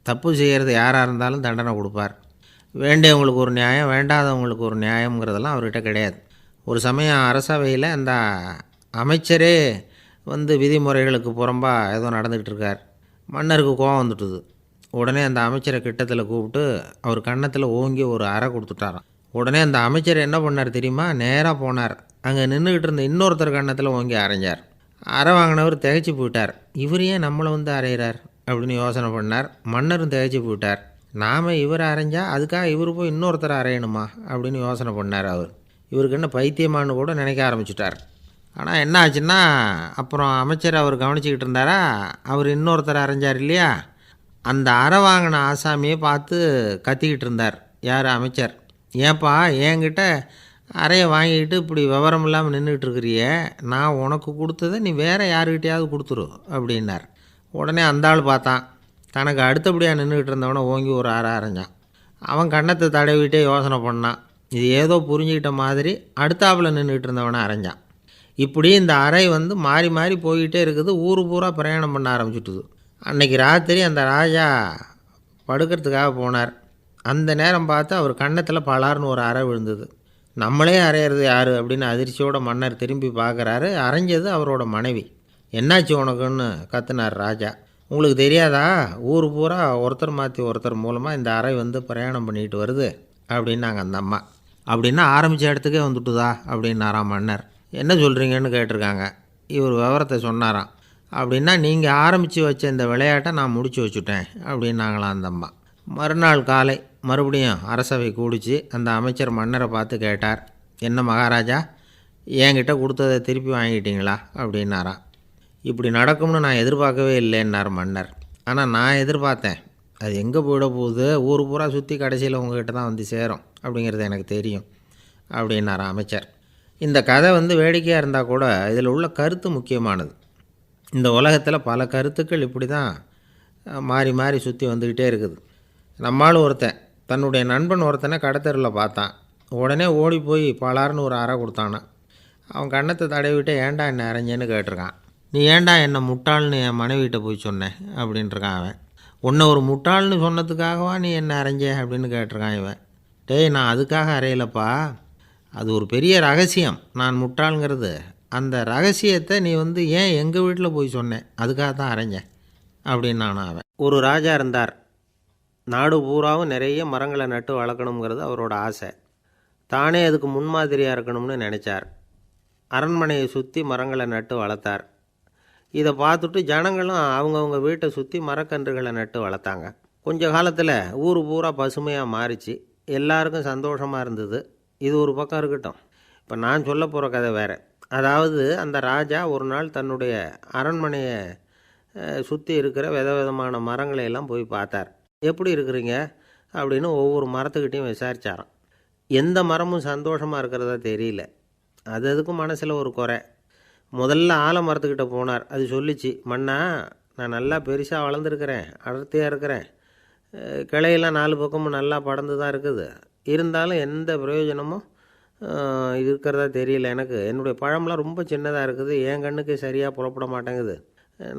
A: தப்பு செய்கிறது யாராக இருந்தாலும் தண்டனை கொடுப்பார். வேண்டியவங்களுக்கு ஒரு நியாயம், வேண்டாதவங்களுக்கு ஒரு நியாயங்கிறதெல்லாம் அவர்கிட்ட கிடையாது. ஒரு சமயம் அரசவையில் அந்த அமைச்சரே விதிமுறைகளுக்கு புறம்பாக ஏதோ நடந்துக்கிட்டு இருக்கார். மன்னருக்கு கோபம் வந்துட்டுது. உடனே அந்த அமைச்சரை கிட்டத்தில் கூப்பிட்டு அவர் கன்னத்தில் ஓங்கி ஒரு அறை கொடுத்துட்டாராம். உடனே அந்த அமைச்சர் என்ன பண்ணார் தெரியுமா, நேராக போனார். அங்கே நின்றுக்கிட்டு இருந்த இன்னொருத்தர் கன்னத்தில் ஓங்கி அரைஞ்சார். அறை வாங்கினவர் திகைச்சு போயிட்டார். இவர் ஏன் நம்மளை அரைகிறார் அப்படின்னு யோசனை பண்ணார். மன்னரும் திகைச்சு போயிட்டார். நாம் இவரை அரைஞ்சா அதுக்காக இவர் போய் இன்னொருத்தரை அரையணுமா அப்படின்னு யோசனை பண்ணார். இவருக்கு என்ன பைத்தியமானு கூட நினைக்க ஆரம்பிச்சிட்டார். ஆனால் என்ன ஆச்சுன்னா, அப்புறம் அமைச்சர் அவர் கவனிச்சிக்கிட்டு இருந்தாரா, அவர் இன்னொருத்தரை அரைஞ்சார் இல்லையா, அந்த அறை வாங்கின ஆசாமியை பார்த்து கத்திக்கிட்டு இருந்தார். யார், அமைச்சர். ஏன்பா என்கிட்ட அறையை வாங்கிக்கிட்டு இப்படி விவரம் இல்லாமல் நின்றுட்டு இருக்கிறியே, நான் உனக்கு கொடுத்ததை நீ வேறு யாருக்கிட்டையாவது கொடுத்துரு அப்படின்னார். உடனே அந்த ஆள் பார்த்தான். தனக்கு அடுத்தபடியாக நின்றுக்கிட்டு இருந்தவனை ஓங்கி ஒரு அறை அரைஞ்சான். அவன் கன்னத்தை தடவிட்டே யோசனை பண்ணான். இது ஏதோ புரிஞ்சுக்கிட்ட மாதிரி அடுத்தாப்பில் நின்றுக்கிட்டு இருந்தவனை அரைஞ்சான். இப்படி இந்த அறை மாறி மாறி போய்கிட்டே இருக்குது. ஊர் பூரா பிரயாணம் பண்ண ஆரம்பிச்சுட்டுது. அன்றைக்கி ராத்திரி அந்த ராஜா படுக்கிறதுக்காக போனார். அந்த நேரம் பார்த்து அவர் கன்னத்தில் பலார்னு ஒரு அறை விழுந்தது. நம்மளே அரையிறது யார் அப்படின்னு அதிர்ச்சியோட மன்னர் திரும்பி பார்க்குறாரு. அரைஞ்சது அவரோட மனைவி. என்னாச்சு உனக்குன்னு கத்துனார் ராஜா. உங்களுக்கு தெரியாதா, ஊர் பூரா ஒருத்தர் மாற்றி ஒருத்தர் மூலமாக இந்த அறை பிரயாணம் பண்ணிட்டு வருது அப்படின்னாங்க அந்த அம்மா. அப்படின்னா ஆரம்பித்த இடத்துக்கே வந்துட்டுதா அப்படின்னாராம் மன்னர். என்ன சொல்கிறீங்கன்னு கேட்டிருக்காங்க. இவர் விவரத்தை சொன்னாராம். அப்படின்னா நீங்கள் ஆரம்பித்து வச்ச இந்த விளையாட்டை நான் முடிச்சு வச்சுட்டேன் அப்படின்னாங்களாம் அந்த அம்மா. மறுநாள் காலை மறுபடியும் அரசவை கூடிச்சு அந்த அமைச்சர் மன்னரை பார்த்து கேட்டார், என்ன மகாராஜா, என்கிட்ட கொடுத்ததை திருப்பி வாங்கிட்டீங்களா அப்படின்னாராம். இப்படி நடக்கும்னு நான் எதிர்பார்க்கவே இல்லைன்னார் மன்னர். ஆனால் நான் எதிர்பார்த்தேன், அது எங்கே போயிட போகுது, ஊர் பூரா சுற்றி கடைசியில் உங்ககிட்ட தான் வந்து சேரும் அப்படிங்கிறது எனக்கு தெரியும் அப்படின்னாராம் அமைச்சர். இந்த கதை வேடிக்கையாக இருந்தால் கூட இதில் உள்ள கருத்து முக்கியமானது. இந்த உலகத்தில் பல கருத்துக்கள் இப்படி தான் மாறி மாறி சுற்றி வந்துக்கிட்டே இருக்குது. நம்மால் ஒருத்தன் தன்னுடைய நண்பன் ஒருத்தனை கடத்தெருவில் பார்த்தான். உடனே ஓடி போய் பலார்னு ஒரு அறை கொடுத்தானா. அவன் கண்ணத்தை தடவிட்டு ஏன்டா என்னை அரைஞ்சேன்னு கேட்டிருக்கான். நீ ஏன்டா என்னை முட்டாள்னு என் மனைவிட்ட போய் சொன்னேன் அப்படின்ட்டுருக்கான் அவன். உன்னை ஒரு முட்டாள்னு சொன்னதுக்காகவா நீ என்னை அரைஞ்சே அப்படின்னு கேட்டிருக்கான் இவன். டேய், நான் அதுக்காக அறையலப்பா, அது ஒரு பெரிய ரகசியம் நான் முட்டாளுங்கிறது. அந்த ரகசியத்தை நீ ஏன் எங்கள் வீட்டில் போய் சொன்னேன், அதுக்காக தான் அரைஞ்சேன் அப்படின்னானா அவன். ஒரு ராஜா இருந்தார். நாடு பூராவும் நிறைய மரங்களை நட்டு வளர்க்கணுங்கிறது அவரோட ஆசை. தானே அதுக்கு முன்மாதிரியாக இருக்கணும்னு நினச்சார். அரண்மனையை சுற்றி மரங்களை நட்டு வளர்த்தார். இதை பார்த்துட்டு ஜனங்களும் அவங்கவுங்க வீட்டை சுற்றி மரக்கன்றுகளை நட்டு வளர்த்தாங்க. கொஞ்ச காலத்தில் ஊர் பூரா பசுமையாக மாறிச்சு. எல்லாருக்கும் சந்தோஷமாக இருந்தது. இது ஒரு பக்கம் இருக்கட்டும். இப்போ நான் சொல்ல போகிற கதை வேறு. அதாவது அந்த ராஜா ஒரு நாள் தன்னுடைய அரண்மனையை சுற்றி இருக்கிற விதவிதமான மரங்களை எல்லாம் போய் பார்த்தார். எப்படி இருக்கிறீங்க அப்படின்னு ஒவ்வொரு மரத்துக்கிட்டையும் விசாரித்தாராம். எந்த மரமும் சந்தோஷமாக இருக்கிறதா தெரியல. அது அதுக்கும் மனசில் ஒரு குறை. முதல்ல ஆலமரத்துக்கிட்ட போனார். அது சொல்லிச்சு, மண்ணா, நான் நல்லா பெருசாக வளர்ந்துருக்கிறேன், அடர்த்தியாக இருக்கிறேன், கிளையெல்லாம் 4 பக்கமும் நல்லா படர்ந்து தான் இருக்குது, இருந்தாலும் எந்த பிரயோஜனமும் இருக்கிறதா தெரியல எனக்கு. என்னுடைய பழம்லாம் ரொம்ப சின்னதாக இருக்குது, என் கண்ணுக்கு சரியாக புறப்பட மாட்டேங்குது.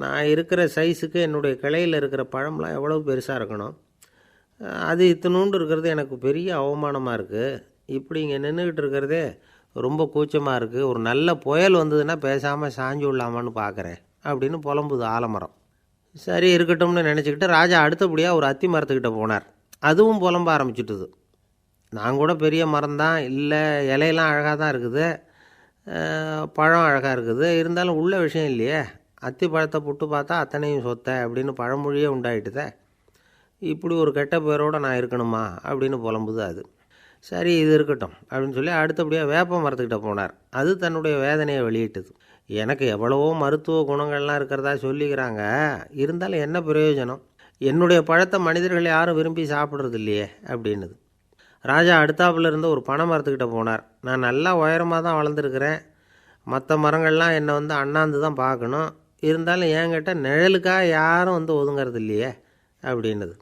A: நான் இருக்கிற சைஸுக்கு என்னுடைய கிளையில் இருக்கிற பழம்லாம் எவ்வளோ பெருசாக இருக்கணும், அது இத்தினூண்டு இருக்கிறது எனக்கு பெரிய அவமானமாக இருக்குது. இப்படி இங்கே நின்றுக்கிட்டு இருக்கிறதே ரொம்ப கூச்சமாக இருக்குது. ஒரு நல்ல புயல் வந்ததுன்னா பேசாமல் சாஞ்சு விடலாமான்னு பார்க்குறேன் அப்படின்னு புலம்புது ஆலமரம். சரி இருக்கட்டும்னு நினச்சிக்கிட்டு ராஜா அடுத்தபடியாக ஒரு அத்தி மரத்துக்கிட்ட போனார். அதுவும் புலம்ப ஆரம்பிச்சுட்டுது. நான் கூட பெரிய மரம்தான், இல்லை இலையெல்லாம் அழகாக தான் இருக்குது, பழம் அழகாக இருக்குது, இருந்தாலும் உள்ள விஷயம் இல்லையே, அத்தி பழத்தை புட்டு பார்த்தா அத்தனையும் சொத்தை அப்படின்னு பழமொழியே உண்டாயிட்டுதே, இப்படி ஒரு கெட்ட பேரோடு நான் இருக்கணுமா அப்படின்னு புலம்புது அது. சரி இது இருக்கட்டும் அப்படின்னு சொல்லி அடுத்தபடியாக வேப்ப மரத்துக்கிட்ட போனார். அது தன்னுடைய வேதனையை வெளியிட்டது. எனக்கு எவ்வளவோ மருத்துவ குணங்கள்லாம் இருக்கிறதா சொல்லிக்கிறாங்க, இருந்தாலும் என்ன பிரயோஜனம், என்னுடைய பழத்தை மனிதர்கள் யாரும் விரும்பி சாப்பிட்றது இல்லையே அப்படின்னுது. ராஜா அடுத்தாப்புல இருந்த ஒரு பனை மரத்துக்கிட்ட போனார். நான் நல்லா உயரமாக தான் வளர்ந்துருக்கிறேன், மற்ற மரங்கள்லாம் என்னை அண்ணாந்து தான் பார்க்கணும், இருந்தாலும் என்கிட்ட நிழலுக்காக யாரும் ஒதுங்கிறது இல்லையே அப்படின்னுது.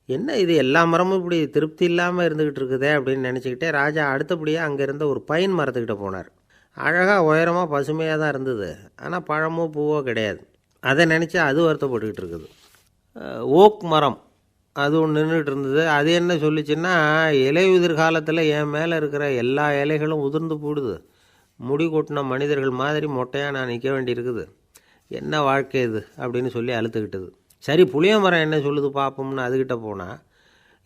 A: என்ன இது எல்லா மரமும் இப்படி திருப்தி இல்லாமல் இருந்துக்கிட்டு இருக்குதே அப்படின்னு நினச்சிக்கிட்டே ராஜா அடுத்தபடியாக அங்கே இருந்த ஒரு பைன் மரத்துக்கிட்ட போனார். அழகாக உயரமாக பசுமையாக தான் இருந்தது, ஆனால் பழமோ பூவோ கிடையாது. அதை நினச்சி அது வருத்தப்பட்டுக்கிட்டு இருக்குது. ஓக் மரம் அது ஒன்று நின்றுட்டு இருந்தது. அது என்ன சொல்லிச்சுன்னா, இலையுதிர் காலத்தில் என் மேலே இருக்கிற எல்லா இலைகளும் உதிர்ந்து போடுது, முடி கொட்டின மனிதர்கள் மாதிரி மொட்டையாக நான் நிற்க வேண்டியிருக்குது, என்ன வாழ்க்கை இது அப்படின்னு சொல்லி அழுத்துக்கிட்டது. சரி புளிய மரம் என்ன சொல்லுது பார்ப்போம்னு அதுக்கிட்ட போனால்,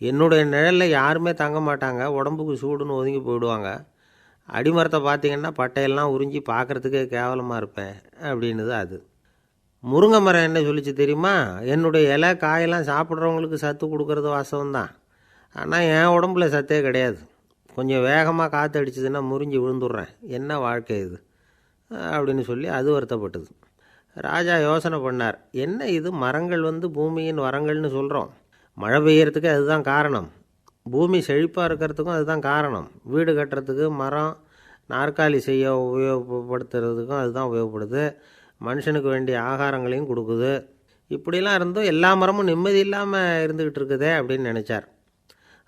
A: என்னுடைய நிழலில் யாருமே தங்க மாட்டாங்க, உடம்புக்கு சூடுன்னு ஒதுங்கி போயிடுவாங்க, அடிமரத்தை பார்த்திங்கன்னா பட்டையெல்லாம் உறிஞ்சி பார்க்குறதுக்கே கேவலமாக இருப்பேன் அப்படின்னுது அது. முருங்கை மரம் என்ன சொல்லிச்சு தெரியுமா, என்னுடைய இலை காயெல்லாம் சாப்பிட்றவங்களுக்கு சத்து கொடுக்கறது வாசம்தான், ஆனால் என் உடம்புல சத்தே கிடையாது, கொஞ்சம் வேகமாக காற்று அடிச்சதுன்னா முறிஞ்சி விழுந்துடுறேன், என்ன வாழ்க்கை இது அப்படின்னு சொல்லி அது வருத்தப்பட்டது. ராஜா யோசனை பண்ணார், என்ன இது மரங்கள் பூமியின் வரங்கள்னு சொல்கிறோம், மழை பெய்யறதுக்கு அதுதான் காரணம், பூமி செழிப்பாக இருக்கிறதுக்கும் அதுதான் காரணம், வீடு கட்டுறதுக்கு மரம், நாற்காலி செய்ய உபயோகப்படுத்துறதுக்கும் அதுதான் உபயோகப்படுது, மனுஷனுக்கு வேண்டிய ஆகாரங்களையும் கொடுக்குது, இப்படிலாம் இருந்தும் எல்லா மரமும் நிம்மதி இல்லாமல் இருந்துக்கிட்டு இருக்குதே அப்படின்னு நினச்சார்.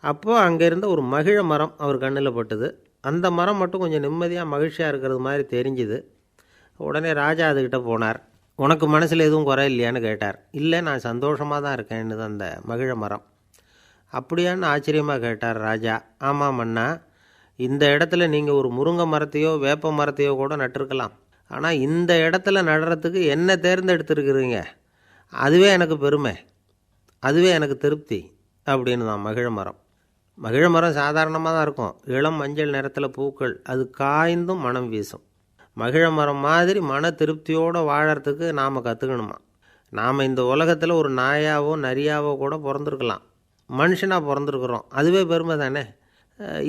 A: அப்போது அங்கே இருந்த ஒரு மகிழ மரம் அவர் கண்ணில் பட்டுது. அந்த மரம் மட்டும் கொஞ்சம் நிம்மதியாக மகிழ்ச்சியாக இருக்கிறது மாதிரி தெரிஞ்சுது. உடனே ராஜா அதுக்கிட்ட போனார். உனக்கு மனசில் எதுவும் குறை இல்லையான்னு கேட்டார். இல்லை, நான் சந்தோஷமாக தான் இருக்கேன்னு தான் அந்த மகிழ மரம். அப்படியான்னு ஆச்சரியமாக கேட்டார் ராஜா. ஆமாம் மன்னா, இந்த இடத்துல நீங்கள் ஒரு முருங்கை மரத்தையோ வேப்ப மரத்தையோ கூட நட்டிருக்கலாம், ஆனால் இந்த இடத்துல நடுறதுக்கு என்ன தேர்ந்தெடுத்துருக்குறீங்க, அதுவே எனக்கு பெருமை, அதுவே எனக்கு திருப்தி அப்படின்னு தான் மகிழ மரம். மகிழ மரம் சாதாரணமாக தான் இருக்கும், இளம் மஞ்சள் நிறத்தில் பூக்கள், அது காய்ந்தும் மனம் வீசும். மகிழ மரம் மாதிரி மன திருப்தியோடு வாழறதுக்கு நாம் கற்றுக்கணுமா. நாம் இந்த உலகத்தில் ஒரு நாயாவோ நரியாவோ கூட பிறந்திருக்கலாம், மனுஷனாக பிறந்திருக்கிறோம், அதுவே பெருமை தானே.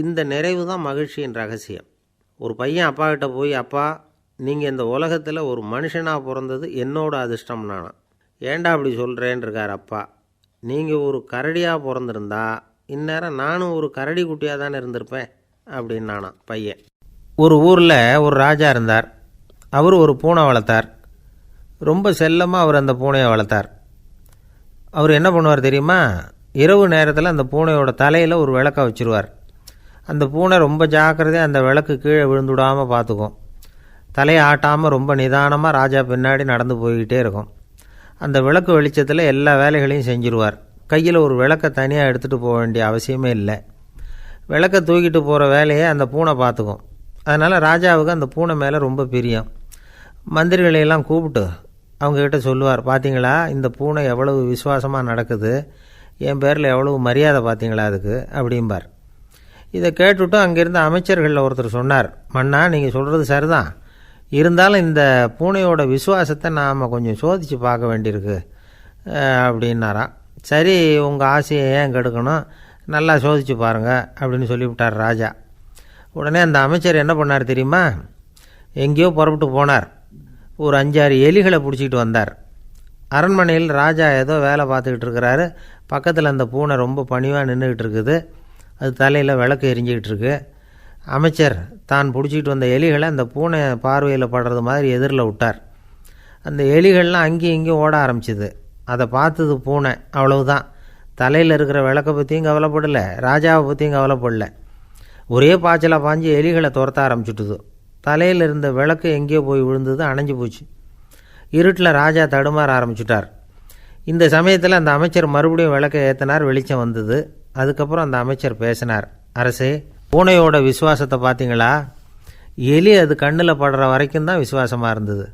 A: இந்த நிறைவு தான் மகிழ்ச்சியின் ரகசியம். ஒரு பையன் அப்பா கிட்ட போய், அப்பா நீங்கள் இந்த உலகத்தில் ஒரு மனுஷனாக பிறந்தது என்னோட அதிர்ஷ்டம் நானா. ஏண்டா அப்படி சொல்கிறேன்னு இருக்கார் அப்பா. நீங்கள் ஒரு கரடியாக பிறந்திருந்தா இந்நேரம் நானும் ஒரு கரடி குட்டியாக தானே இருந்திருப்பேன் அப்படின்னு நானா பையன். ஒரு ஊரில் ஒரு ராஜா இருந்தார். அவர் ஒரு பூனை வளர்த்தார். ரொம்ப செல்லமாக அவர் அந்த பூனையை வளர்த்தார். அவர் என்ன பண்ணுவார் தெரியுமா? இரவு நேரத்தில் அந்த பூனையோட தலையில் ஒரு விளக்கை வச்சுருவார். அந்த பூனை ரொம்ப ஜாக்கிரதையாக அந்த விளக்கு கீழே விழுந்துடாமல் பார்த்துக்கும். தலையை ஆட்டாமல் ரொம்ப நிதானமாக ராஜா பின்னாடி நடந்து போய்கிட்டே இருக்கும். அந்த விளக்கு வெளிச்சத்தில் எல்லா வேலைகளையும் செஞ்சுருவார். கையில் ஒரு விளக்கை தனியாக எடுத்துகிட்டு போக வேண்டிய அவசியமே இல்லை. விளக்கை தூக்கிட்டு போகிற வேலையை அந்த பூனை பார்த்துக்கும். அதனால் ராஜாவுக்கு அந்த பூனை மேலே ரொம்ப பிரியம். மந்திரிகளையெல்லாம் கூப்பிட்டு அவங்கக்கிட்ட சொல்லுவார், பார்த்தீங்களா இந்த பூனை எவ்வளவு விசுவாசமாக நடக்குது, என் பேரில் எவ்வளவு மரியாதை பார்த்தீங்களா அதுக்கு அப்படிம்பார். இதை கேட்டுவிட்டு அங்கேருந்து அமைச்சர்களில் ஒருத்தர் சொன்னார், மன்னா நீங்கள் சொல்கிறது சரிதான், இருந்தாலும் இந்த பூனையோட விசுவாசத்தை நாம் கொஞ்சம் சோதித்து பார்க்க வேண்டியிருக்கு அப்படின்னாராம். சரி, உங்கள் ஆசையை ஏன் கெடுக்கணும், நல்லா சோதித்து பாருங்கள் அப்படின்னு சொல்லிவிட்டார் ராஜா. உடனே அந்த அமைச்சர் என்ன பண்ணார் தெரியுமா? எங்கேயோ புறப்பட்டு போனார். ஒரு 5-6 எலிகளை பிடிச்சிக்கிட்டு வந்தார். அரண்மனையில் ராஜா ஏதோ வேலை பார்த்துக்கிட்டு இருக்கிறாரு. பக்கத்தில் அந்த பூனை ரொம்ப பணிவாக நின்றுக்கிட்டு இருக்குது. அது தலையில் விளக்கு எரிஞ்சிக்கிட்டு இருக்கு. அமைச்சர் தான் பிடிச்சிக்கிட்டு வந்த எலிகளை அந்த பூனை பார்வையில் படுறது மாதிரி எதிரில் விட்டார். அந்த எலிகள்லாம் அங்கேயும் இங்கேயும் ஓட ஆரம்பிச்சிது. அதை பார்த்தது பூனை, அவ்வளவுதான். தலையில் இருக்கிற விளக்கை பற்றியும் கவலைப்படலை, ராஜாவை பற்றியும் கவலைப்படல. ஒரே பாய்ச்சலாக பாஞ்சு எலிகளை துரத்த ஆரம்பிச்சுட்டுது. தலையில் இருந்த விளக்கு எங்கேயோ போய் விழுந்தது, அணைஞ்சு போச்சு. இருட்டில் ராஜா தடுமாற ஆரம்பிச்சுட்டார். இந்த சமயத்தில் அந்த அமைச்சர் மறுபடியும் விளக்கை ஏற்றினார். வெளிச்சம் வந்தது. அதுக்கப்புறம் அந்த அமைச்சர் பேசினார், அரசே, பூனையோட விசுவாசத்தை பார்த்தீங்களா? எலி அது கண்ணில் படுற வரைக்கும் தான் விசுவாசமாக இருந்தது.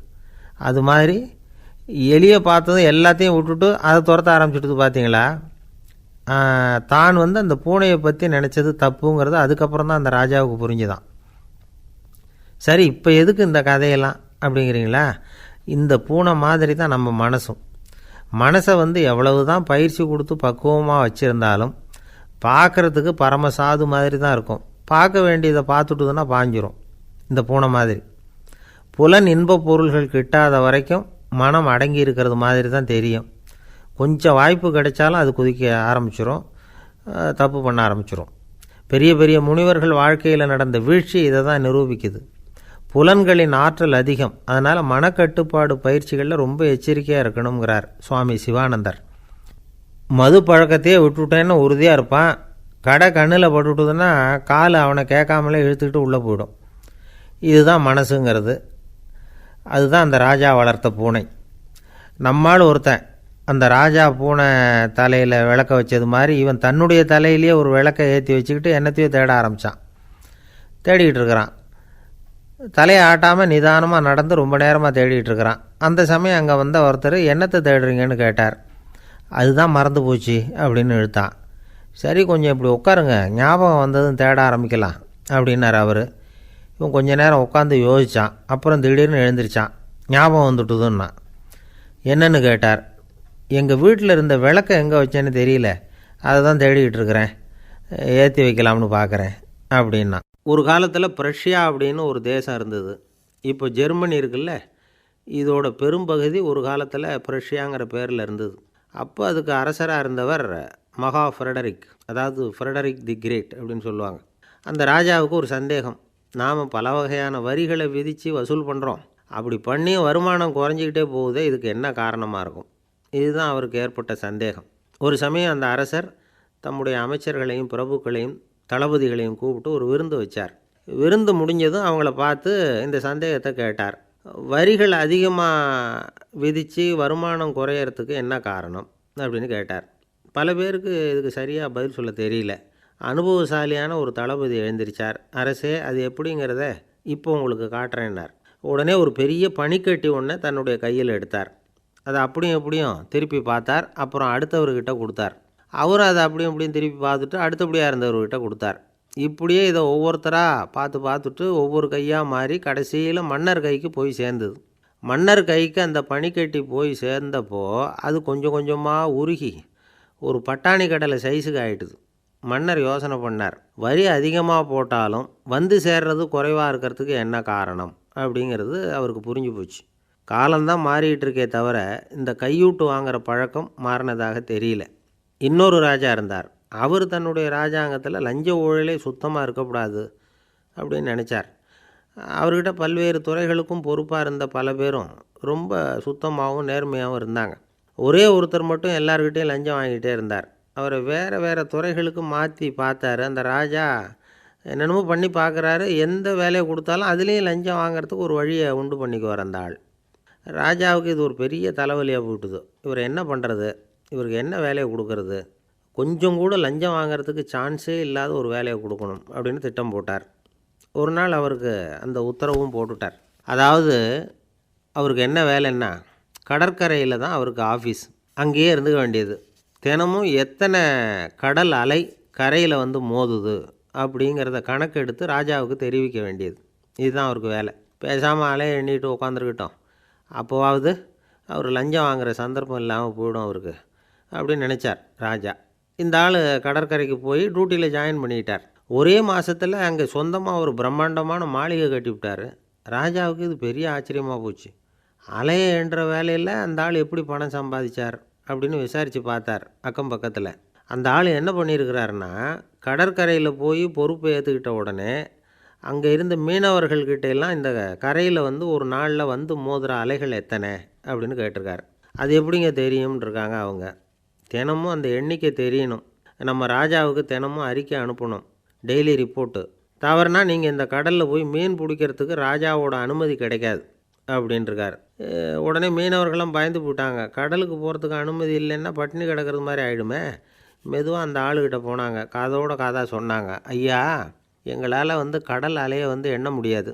A: அது மாதிரி எலியை பார்த்ததும் எல்லாத்தையும் விட்டுட்டு அதை துரத்த ஆரம்பிச்சுட்டு பார்த்தீங்களா? தான் அந்த பூனையை பற்றி நினச்சது தப்புங்கிறது அதுக்கப்புறம் தான் அந்த ராஜாவுக்கு புரிஞ்சுதான். சரி, இப்போ எதுக்கு இந்த கதையெல்லாம் அப்படிங்கிறீங்களா? இந்த பூனை மாதிரி தான் நம்ம மனசும். மனசை எவ்வளவு தான் பயிற்சி கொடுத்து பக்குவமாக வச்சுருந்தாலும் பார்க்குறதுக்கு பரமசாது மாதிரி தான் இருக்கும். பார்க்க வேண்டியதை பார்த்துட்டுதுன்னா பாஞ்சிரும். இந்த பூனை மாதிரி புலன் இன்ப பொருள்கள் கிட்டாத வரைக்கும் மனம் அடங்கி இருக்கிறது மாதிரி தான் தெரியும். கொஞ்சம் வாய்ப்பு கிடைச்சாலும் அது குதிக்க ஆரம்பிச்சிடும், தப்பு பண்ண ஆரம்பிச்சிடும். பெரிய பெரிய முனிவர்கள் வாழ்க்கையில் நடந்த வீழ்ச்சி இதை தான் நிரூபிக்குது. புலன்களின் ஆற்றல் அதிகம். அதனால் மனக்கட்டுப்பாடு பயிற்சிகளில் ரொம்ப எச்சரிக்கையாக இருக்கணுங்கிறார் சுவாமி சிவானந்தர். மது பழக்கத்தையே விட்டுவிட்டேன்னு உறுதியாக இருப்பான். கடை கண்ணில் பட்டுவிட்டதுன்னா கால் அவனை கேட்காமலே இழுத்துக்கிட்டு உள்ளே போயிடும். இதுதான் மனசுங்கிறது. அதுதான் அந்த ராஜா வளர்த்த பூனை. நம்மால் ஒருத்தன் அந்த ராஜா பூனை தலையில் விளக்க வச்சது மாதிரி இவன் தன்னுடைய தலையிலேயே ஒரு விளக்கை ஏற்றி வச்சுக்கிட்டு என்னத்தையோ தேட ஆரம்பித்தான். தேடிக்கிட்டு இருக்கிறான். தலையை ஆட்டாமல் நிதானமாக நடந்து ரொம்ப நேரமாக தேடிகிட்டு இருக்கிறான். அந்த சமயம் அங்கே வந்த ஒருத்தர், என்னத்தை தேடுறீங்கன்னு கேட்டார். அதுதான் மறந்து போச்சு அப்படின்னு இழுத்தான். சரி, கொஞ்சம் இப்படி உட்காருங்க, ஞாபகம் வந்ததும் தேட ஆரம்பிக்கலாம் அப்படின்னார் அவர். இவன் கொஞ்ச நேரம் உட்காந்து யோசித்தான். அப்புறம் திடீர்னு எழுந்திரிச்சான். ஞாபகம் வந்துட்டுதுன்னா. என்னன்னு கேட்டார். எங்கள் வீட்டில் இருந்த விளக்கை எங்கே வச்சேன்னு தெரியல, அதை தான் தேடிக்கிட்டு இருக்கிறேன், ஏற்றி வைக்கலாம்னு பார்க்குறேன் அப்படின்னா. ஒரு காலத்தில் பிரஷ்யா அப்படின்னு ஒரு தேசம் இருந்தது. இப்போ ஜெர்மனி இருக்குல்ல, இதோட பெரும்பகுதி ஒரு காலத்தில் பிரஷ்யாங்கிற பேரில் இருந்தது. அப்போ அதுக்கு அரசராக இருந்தவர் மகா ஃப்ரெடரிக், அதாவது ஃப்ரெடரிக் தி கிரேட் அப்படின்னு சொல்லுவாங்க. அந்த ராஜாவுக்கு ஒரு சந்தேகம். நாம் பல வகையான வரிகளை விதித்து வசூல் பண்ணுறோம், அப்படி பண்ணியும் வருமானம் குறைஞ்சிக்கிட்டே போகுதே, இதுக்கு என்ன காரணமாக இருக்கும்? இதுதான் அவருக்கு ஏற்பட்ட சந்தேகம். ஒரு சமயம் அந்த அரசர் தம்முடைய அமைச்சர்களையும் பிரபுக்களையும் தளபதிகளையும் கூப்பிட்டு ஒரு விருந்து வச்சார். விருந்து முடிஞ்சதும் அவங்கள பார்த்து இந்த சந்தேகத்தை கேட்டார். வரிகள் அதிகமாக விதித்து வருமானம் குறையறதுக்கு என்ன காரணம் அப்படின்னு கேட்டார். பல பேருக்கு இதுக்கு சரியாக பதில் சொல்ல தெரியல. அனுபவசாலியான ஒரு தளபதி எழுந்திரிச்சார். அரசே, அது எப்படிங்கிறத இப்போ உங்களுக்கு காட்டுறேன்னார். உடனே ஒரு பெரிய பனிக்கட்டி ஒன்றை தன்னுடைய கையில் எடுத்தார். அதை அப்படியும் எப்படியும் திருப்பி பார்த்தார். அப்புறம் அடுத்தவர்கிட்ட கொடுத்தார். அவரும் அதை அப்படியும் இப்படியும் திருப்பி பார்த்துட்டு அடுத்தபடியாக இருந்தவர்கிட்ட கொடுத்தார். இப்படியே இதை ஒவ்வொருத்தராக பார்த்துட்டு ஒவ்வொரு கையாக மாறி கடைசியில் மன்னர் கைக்கு போய் சேர்ந்தது. மன்னர் கைக்கு அந்த பனிக்கட்டி போய் சேர்ந்தப்போ அது கொஞ்சம் கொஞ்சமாக உருகி ஒரு பட்டாணி கடலை சைஸுக்கு ஆகிட்டுது. மன்னர் யோசனை பண்ணார், வரி அதிகமாக போட்டாலும் வந்து சேர்றது குறைவாக இருக்கிறதுக்கு என்ன காரணம் அப்படிங்கிறது அவருக்கு புரிஞ்சு போச்சு. காலம்தான் மாறிக்கிட்டு இருக்கே தவிர இந்த கையூட்டு வாங்குகிற பழக்கம் மாறினதாக தெரியல. இன்னொரு ராஜா இருந்தார். அவர் தன்னுடைய ராஜாங்கத்தில் லஞ்ச ஊழலே சுத்தமாக இருக்கக்கூடாது அப்படின்னு நினச்சார். அவர்கிட்ட பல்வேறு துறைகளுக்கும் பொறுப்பாக இருந்த பல பேரும் ரொம்ப சுத்தமாகவும் நேர்மையாகவும் இருந்தாங்க. ஒரே ஒருத்தர் மட்டும் எல்லார்கிட்டையும் லஞ்சம் வாங்கிட்டே இருந்தார். அவரை வேறு துறைகளுக்கு மாற்றி பார்த்தாரு. அந்த ராஜா என்னென்னமோ பண்ணி பார்க்குறாரு. எந்த வேலையை கொடுத்தாலும் அதுலேயும் லஞ்சம் வாங்கிறதுக்கு ஒரு வழியை உண்டு பண்ணிக்குவார் அந்த ஆள். ராஜாவுக்கு இது ஒரு பெரிய தலைவலியாக போட்டுது. இவர் என்ன பண்ணுறது, இவருக்கு என்ன வேலையை கொடுக்கறது, கொஞ்சம் கூட லஞ்சம் வாங்கிறதுக்கு சான்ஸே இல்லாத ஒரு வேலையை கொடுக்கணும் அப்படின்னு திட்டம் போட்டார். ஒரு நாள் அவருக்கு அந்த உத்தரவும் போட்டுட்டார். அதாவது அவருக்கு என்ன வேலைன்னா, கடற்கரையில் தான் அவருக்கு ஆஃபீஸ். அங்கேயே இருந்துக்க வேண்டியது. தினமும் எத்தனை கடல் அலை கரையில் வந்து மோதுது அப்படிங்கிறத கணக்கெடுத்து ராஜாவுக்கு தெரிவிக்க வேண்டியது. இதுதான் அவருக்கு வேலை. பேசாமல் அலையை எண்ணிட்டு உட்காந்துருக்கட்டும், அப்போவாவது அவர் லஞ்சம் வாங்குகிற சந்தர்ப்பம் இல்லாமல் போயிடும் அவருக்கு அப்படின்னு நினச்சார் ராஜா. இந்த ஆள் கடற்கரைக்கு போய் டியூட்டியில் ஜாயின் பண்ணிக்கிட்டார். ஒரே மாதத்தில் அங்கே சொந்தமாக ஒரு பிரம்மாண்டமான மாளிகை கட்டிவிட்டார். ராஜாவுக்கு இது பெரிய ஆச்சரியமாக போச்சு. அலையை என்ற வேலையில் அந்த ஆள் எப்படி பணம் சம்பாதிச்சார் அப்படின்னு விசாரித்து பார்த்தார் அக்கம் பக்கத்தில். அந்த ஆள் என்ன பண்ணியிருக்கிறாருன்னா, கடற்கரையில் போய் பொறுப்பை ஏற்றுக்கிட்ட உடனே அங்கே இருந்த மீனவர்கள்கிட்ட எல்லாம் இந்த கரையில் வந்து ஒரு நாளில் வந்து மோதுகிற அலைகள் எத்தனை அப்படின்னு கேட்டிருக்காரு. அது எப்படிங்க தெரியும்னு இருக்காங்க அவங்க. தினமும் அந்த எண்ணிக்கை தெரியணும். நம்ம ராஜாவுக்கு தினமும் அறிக்கை அனுப்பணும், டெய்லி ரிப்போர்ட்டு. தவறுனா நீங்கள் இந்த கடலில் போய் மீன் பிடிக்கிறதுக்கு ராஜாவோட அனுமதி கிடைக்காது அப்படின்ட்டுருக்கார். உடனே மீனவர்களும் பயந்து போட்டாங்க. கடலுக்கு போகிறதுக்கு அனுமதி இல்லைன்னா பட்டினி கிடக்கிறது மாதிரி ஆகிடுமே. மெதுவாக அந்த ஆளுகிட்ட போனாங்க, காதோட காதாக சொன்னாங்க, ஐயா, எங்களால் வந்து கடல் அலையை வந்து எண்ண முடியாது.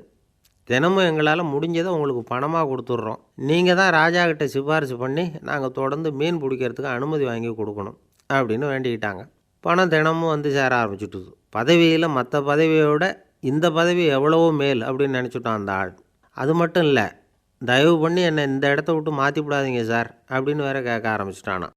A: தினமும் எங்களால் முடிஞ்சதை உங்களுக்கு பணமாக கொடுத்துட்றோம். நீங்கள் தான் ராஜா கிட்ட சிபாரிசு பண்ணி நாங்கள் தொடர்ந்து மீன் பிடிக்கிறதுக்கு அனுமதி வாங்கி கொடுக்கணும் அப்படின்னு வேண்டிக்கிட்டாங்க. பணம் தினமும் வந்து சேர ஆரம்பிச்சுட்டுது. பதவியில் மற்ற பதவியோட இந்த பதவி எவ்வளவோ மேல் அப்படின்னு நினச்சிட்டான் அந்த ஆள். அது மட்டும் இல்லை, தயவு பண்ணி என்னை இந்த இடத்த விட்டு மாற்றி விடாதீங்க சார் அப்படின்னு வேற கேட்க ஆரம்பிச்சிட்டானா.